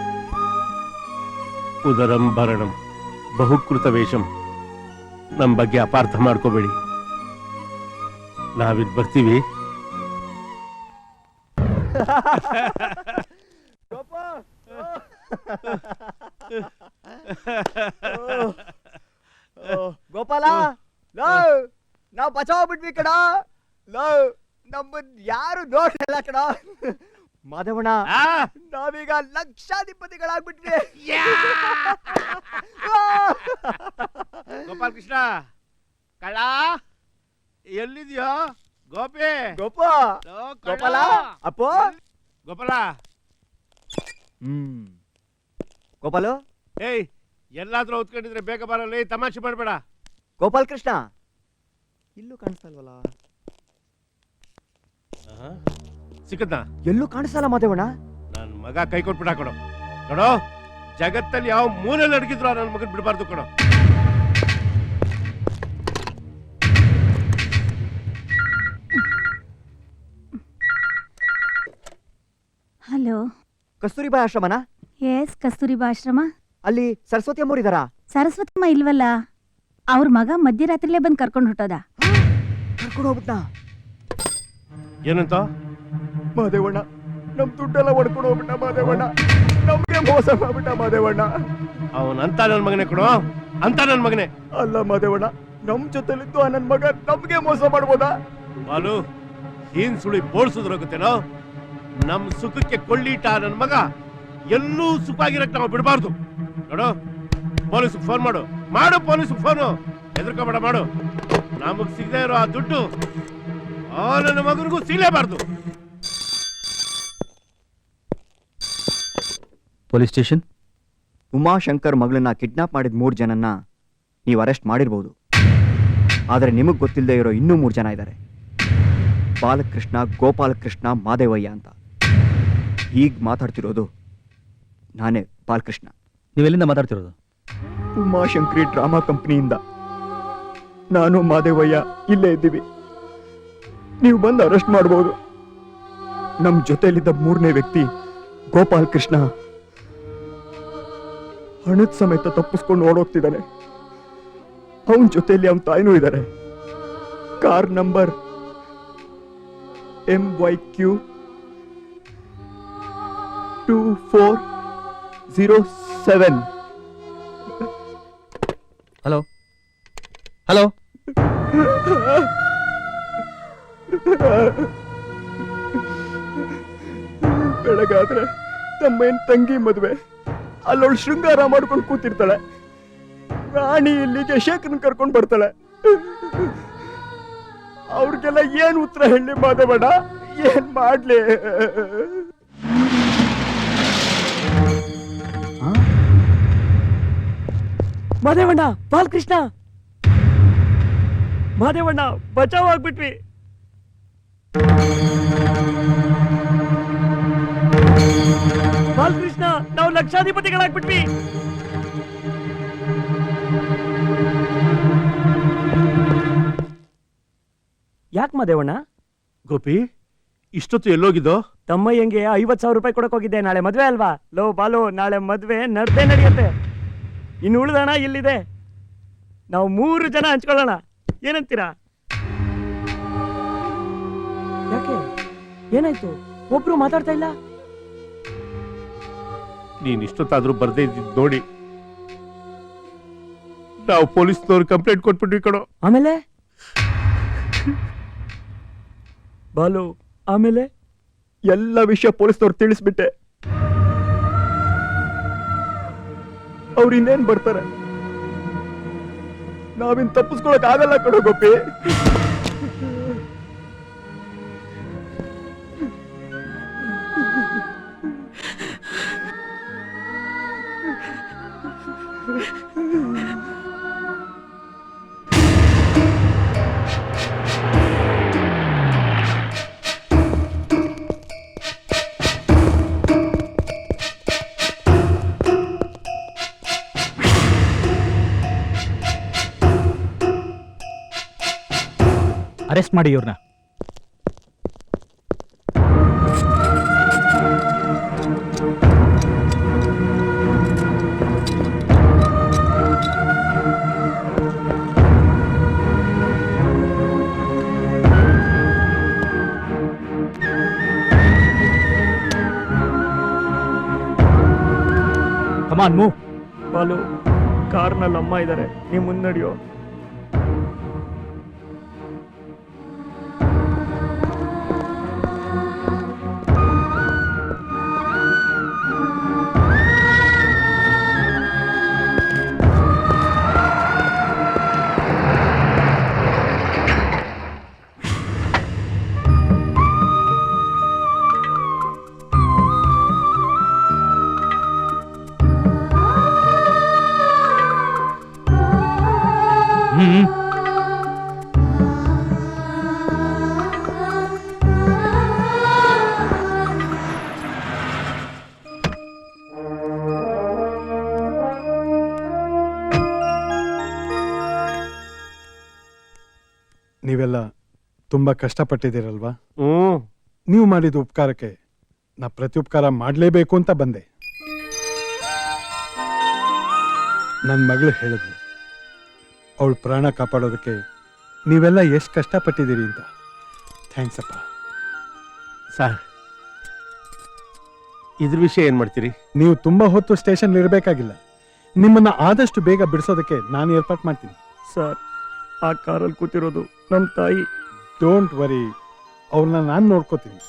ಉದರಂ ಭರಣಂ ಬಹುಕೃತ ವೇಷಂ. ನಮ್ಮ ಬಗ್ಗೆ ಅಪಾರ್ಥ ಮಾಡ್ಕೋಬೇಡಿ. ನಾವಿದ್ ಬರ್ತೀವಿ. ಗೋಪಾಲ, ನಾವ್ ಬಚಾವ್ ಬಿಟ್ವಿ ಕಡ. ನಮ್ಮನ್ ಯಾರು ನೋಡಲ್ಲ ಕಡ. ಮಾಧವಣ್ಣ, ನಾವೀಗ ಲಕ್ಷಾಧಿಪತಿಗಳಾಗ್ಬಿಟ್ವಿ. ಗೋಪಾಲ್ ಕೃಷ್ಣ ಕಳ ಎಲ್ಲಿದ್ಯೋ? ಗೋಪಿ, ಗೋಪಾಲ ಅಪ್ಪೋ, ಗೋಪಾಲ. ಗೋಪಾಲು, ಏಯ್, ಎಲ್ಲಾದ್ರೂ ಹೊತ್ಕೊಂಡಿದ್ರೆ ಬೇಗ ಬರಲ್ಲ. ತಮಾಷೆ ಮಾಡಬೇಡ. ಗೋಪಾಲ್ ಕೃಷ್ಣ ಇಲ್ಲೂ ಕಾಣಿಸ್ತಲ್ವಲ್ಲ. ಸಿಕ್ಕದ್ನ? ಎಲ್ಲೂ ಕಾಣಿಸ್ತಲ್ಲ ಮಾಧವಣ್ಣ. ನನ್ ಮಗ ಕೈ ಕೊಟ್ಬಿಡ ಕೊಡು. ನೋಡೋ, ಜಗತ್ತಲ್ಲಿ ಯಾವ ಮೂಲೆಯಲ್ಲಿ ಅಡಗಿದ್ರು ನನ್ನ ಮಗನ್ ಬಿಡಬಾರ್ದು ಕೊಡು. ಹಲೋ, ಕಸ್ತೂರಿಬಾಯಿ ಆಶ್ರಮನ? ಎಸ್, ಕಸ್ತೂರಿಬಾ ಆಶ್ರಮ. ಅಲ್ಲಿ ಸರಸ್ವತಿ ಅಮ್ಮೋರಿದಾರಾ? ಸರಸ್ವತಮ್ಮ ಇಲ್ವಲ್ಲ, ಅವ್ರ ಮಗ ಮಧ್ಯರಾತ್ರಿಲೇ ಬಂದು ಕರ್ಕೊಂಡು ಹೊಟ್ಟೋದ. ಕರ್ಕೊಂಡು ಹೋಗ್ಬಿಟ್ನಾ? ಏನಂತ? ಮಾದೇವಣ್ಣ, ನಮ್ ದುಡ್ಡೆಲ್ಲ ಹೊಡ್ಕೊಂಡು ಹೋಗ್ಬಿಟ್ಟ ಮಾದೇವಣ್ಣ. ನಮ್ಗೆ ಮೋಸ ಮಾಡ್ಬಿಟ್ಟ ಮಾದೇವಣ್ಣ. ಅವನಂತ ನನ್ ಮಗನೇ ಕೊಡು, ಅಂತ ನನ್ ಮಗನೇ. ಅಲ್ಲ ಮಾದೇವಣ್ಣ, ನಮ್ ಜೊತೆಲಿದ್ದು ಆ ನನ್ ಮಗ ನಮ್ಗೆ ಮೋಸ ಮಾಡ್ಬೋದಾ? ಬಾಲು, ಏನ್ ಸುಳಿ ಬೋಳ್ಸುದ್ರಾಗುತ್ತೇನೋ. ನಮ್ ಸುಖಕ್ಕೆ ಕೊಳ್ಳಿಟ್ಟ ನನ್ ಮಗ ಎಲ್ಲೂ ಸುಖವಾಗಿರಕ್ ನಾವು ಬಿಡಬಾರ್ದು. ನೋಡು, ಪೊಲೀಸ್ ಫೋನ್ ಮಾಡು. Police phone. ಹೆದರ್ಕೋಬೇಡ, ಮಾಡು. ನಮಗ್ ಸಿಗದೆ ಇರೋ ಆ ದುಡ್ಡು ಆ ನನ್ನ ಮಗನಿಗೂ ಸಿಗಲೇಬಾರ್ದು. Police station. ಉಮಾಶಂಕರ್ ಮಗಳನ್ನ ಕಿಡ್ನಾಪ್ ಮಾಡಿದ 3 ಜನನ್ನ ನೀವು ಅರೆಸ್ಟ್ ಮಾಡಿರ್ಬೋದು. ಆದರೆ ನಿಮಗ್ ಗೊತ್ತಿಲ್ಲದೆ ಇರೋ ಇನ್ನೂ 3 ಜನ ಇದ್ದಾರೆ. ಬಾಲಕೃಷ್ಣ, ಗೋಪಾಲಕೃಷ್ಣ, ಮಾದೇವಯ್ಯ ಅಂತ. ಈಗ ಮಾತಾಡ್ತಿರೋದು ನಾನೇ, ಬಾಲಕೃಷ್ಣ. ನೀವೆಲ್ಲಿಂದ ಮಾತಾಡ್ತಿರೋದು? ಉಮಾಶಂಕರಿ ಡ್ರಾಮಾ ಕಂಪನಿಯಿಂದ ನಾನು ಮಾದೇವಯ್ಯ ಇಲ್ಲೇ ಇದ್ದೀವಿ. ನೀವು ಬಂದು ಅರೆಸ್ಟ್ ಮಾಡಬಹುದು. ನಮ್ ಜೊತೆಲಿದ್ದ 3ನೇ ವ್ಯಕ್ತಿ ಗೋಪಾಲ್ ಕೃಷ್ಣ ಹಣದ ಸಮೇತ ತಪ್ಪಿಸ್ಕೊಂಡು ಓಡೋಗ್ತಿದ್ದಾನೆ. ಅವನ ಜೊತೆಯಲ್ಲಿ ಅವನ ತಾಯಿನೂ ಇದ್ದಾರೆ. Car number MYQ 2407. Hello hello, ಬೆಳಗಾದ್ರೆ ತಮ್ಮಯ್ಯನ ತಂಗಿ ಮದುವೆ. ಅಲ್ಲವಳು ಶೃಂಗಾರ ಮಾಡ್ಕೊಂಡು ಕೂತಿರ್ತಾಳೆ. ರಾಣಿ ಇಲ್ಲಿಗೆ ಶೇಖರ್ನ ಕರ್ಕೊಂಡು ಬರ್ತಾಳೆ. ಅವ್ರಿಗೆಲ್ಲ ಏನ್ ಉತ್ತರ ಹೇಳಿ ಮಾದೇವಣ್ಣ? ಏನ್ ಮಾಡ್ಲಿ? ಮಾದೇವಣ್ಣ, ಬಾಲಕೃಷ್ಣ, ಮಾದೇವಣ್ಣ, ಬಚಾವ್ ಆಗ್ಬಿಟ್ವಿ. ಬಾಲಕೃಷ್ಣ, ನಾವು ಲಕ್ಷಾಧಿಪತಿಗಳಾಗ್ಬಿಟ್ವಿ. ಯಾಕೆ ಮಾದೇವಣ್ಣ? ಗೋಪಿ, ಇಷ್ಟೊತ್ತು ಎಲ್ಲೋಗಿದ್ದೋ? ತಮ್ಮಯ್ಯಂಗೆ 50,000 ರೂಪಾಯಿ ಕೊಡಕ್ ಹೋಗಿದ್ದೆ. ನಾಳೆ ಮದ್ವೆ ಅಲ್ವಾ? ಲೋ ಬಾಲು, ನಾಳೆ ಮದ್ವೆ ನಡ್ದೇ ನಡೆಯುತ್ತೆ. ಇನ್ನು ಉಳಿದಣ ಇಲ್ಲಿದೆ. ನಾವು 3 ಜನ ಹಂಚ್ಕೊಳ್ಳೋಣ, ಏನಂತೀರಾ? ಯಾಕೆ, ಏನಾಯ್ತು? ಒಬ್ರು ಮಾತಾಡ್ತಾ ಇಲ್ಲ. ನೀನ್ ಇಷ್ಟೊತ್ತಾದ್ರೂ ಬರ್ದೇ ಇದ್ದಿದ್ ನೋಡಿ ನಾವು ಪೊಲೀಸ್ನವ್ರು ಕಂಪ್ಲೇಂಟ್ ಕೊಟ್ಬಿಟ್ವಿ ಕಣೋ. ಆಮೇಲೆ ಬಾಲು, ಆಮೇಲೆ ಎಲ್ಲ ವಿಷಯ ಪೊಲೀಸ್ನವ್ರು ತಿಳಿಸ್ಬಿಟ್ಟೆ. ಅವ್ರು ಇನ್ನೇನ್ ಬರ್ತಾರೆ? ನಾವಿನ್ ತಪ್ಪಿಸ್ಕೊಳಕ್ ಆಗಲ್ಲ ಕಣೋ ಗೋಪಿ. ಅರೆಸ್ಟ್ ಮಾಡಿ ಇವ್ರನ್ನ. ಕಮಾನ್ ಮೂವ್. ಬಾಲು, ಕಾರ್ನಲ್ಲಿ ಅಮ್ಮ ಇದ್ದಾರೆ, ನೀವು ಮುನ್ನಡೆಯೋ. ನೀವೆಲ್ಲ ತುಂಬಾ ಕಷ್ಟಪಟ್ಟಿದ್ದೀರಲ್ವಾ? ನೀವು ಮಾಡಿದ ಉಪಕಾರಕ್ಕೆ ನಾ ಪ್ರತಿ ಉಪಕಾರ ಮಾಡಲೇಬೇಕು ಅಂತ ಬಂದೆ. ನನ್ನ ಮಗಳು ಹೇಳಿದ್ಲು, ಅವಳು ಪ್ರಾಣ ಕಾಪಾಡೋದಕ್ಕೆ ನೀವೆಲ್ಲ ಎಷ್ಟು ಕಷ್ಟಪಟ್ಟಿದ್ದೀರಿ ಅಂತ. ಥ್ಯಾಂಕ್ಸ್ ಅಪ್ಪ. ಸರ್, ಇದ್ರ ವಿಷಯ ಏನ್ ಮಾಡ್ತೀರಿ? ನೀವು ತುಂಬಾ ಹೊತ್ತು ಸ್ಟೇಷನ್ ಇರಬೇಕಾಗಿಲ್ಲ. ನಿಮ್ಮನ್ನ ಆದಷ್ಟು ಬೇಗ ಬಿಡಿಸೋದಕ್ಕೆ ನಾನು ಏರ್ಪಾಟ್ ಮಾಡ್ತೀನಿ. ಸರ್, ಆ ಕಾರಲ್ಲಿ ಕೂತಿರೋದು ನಮ್ಮ ತಾಯಿ. ಡೋಂಟ್ ವರಿ, ಅವ್ರನ್ನ ನಾನು ನೋಡ್ಕೋತೀನಿ.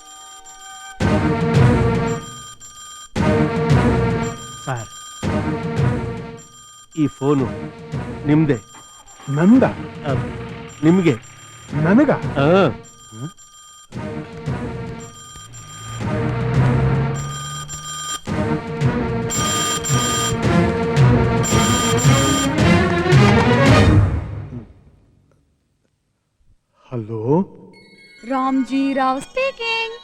ಸರ್, ಈ ಫೋನು ನಿಮ್ದೆ. ನಂದ? ನಿಮ್ಗೆ. ನನಗ? Hello, Ramji Rao speaking.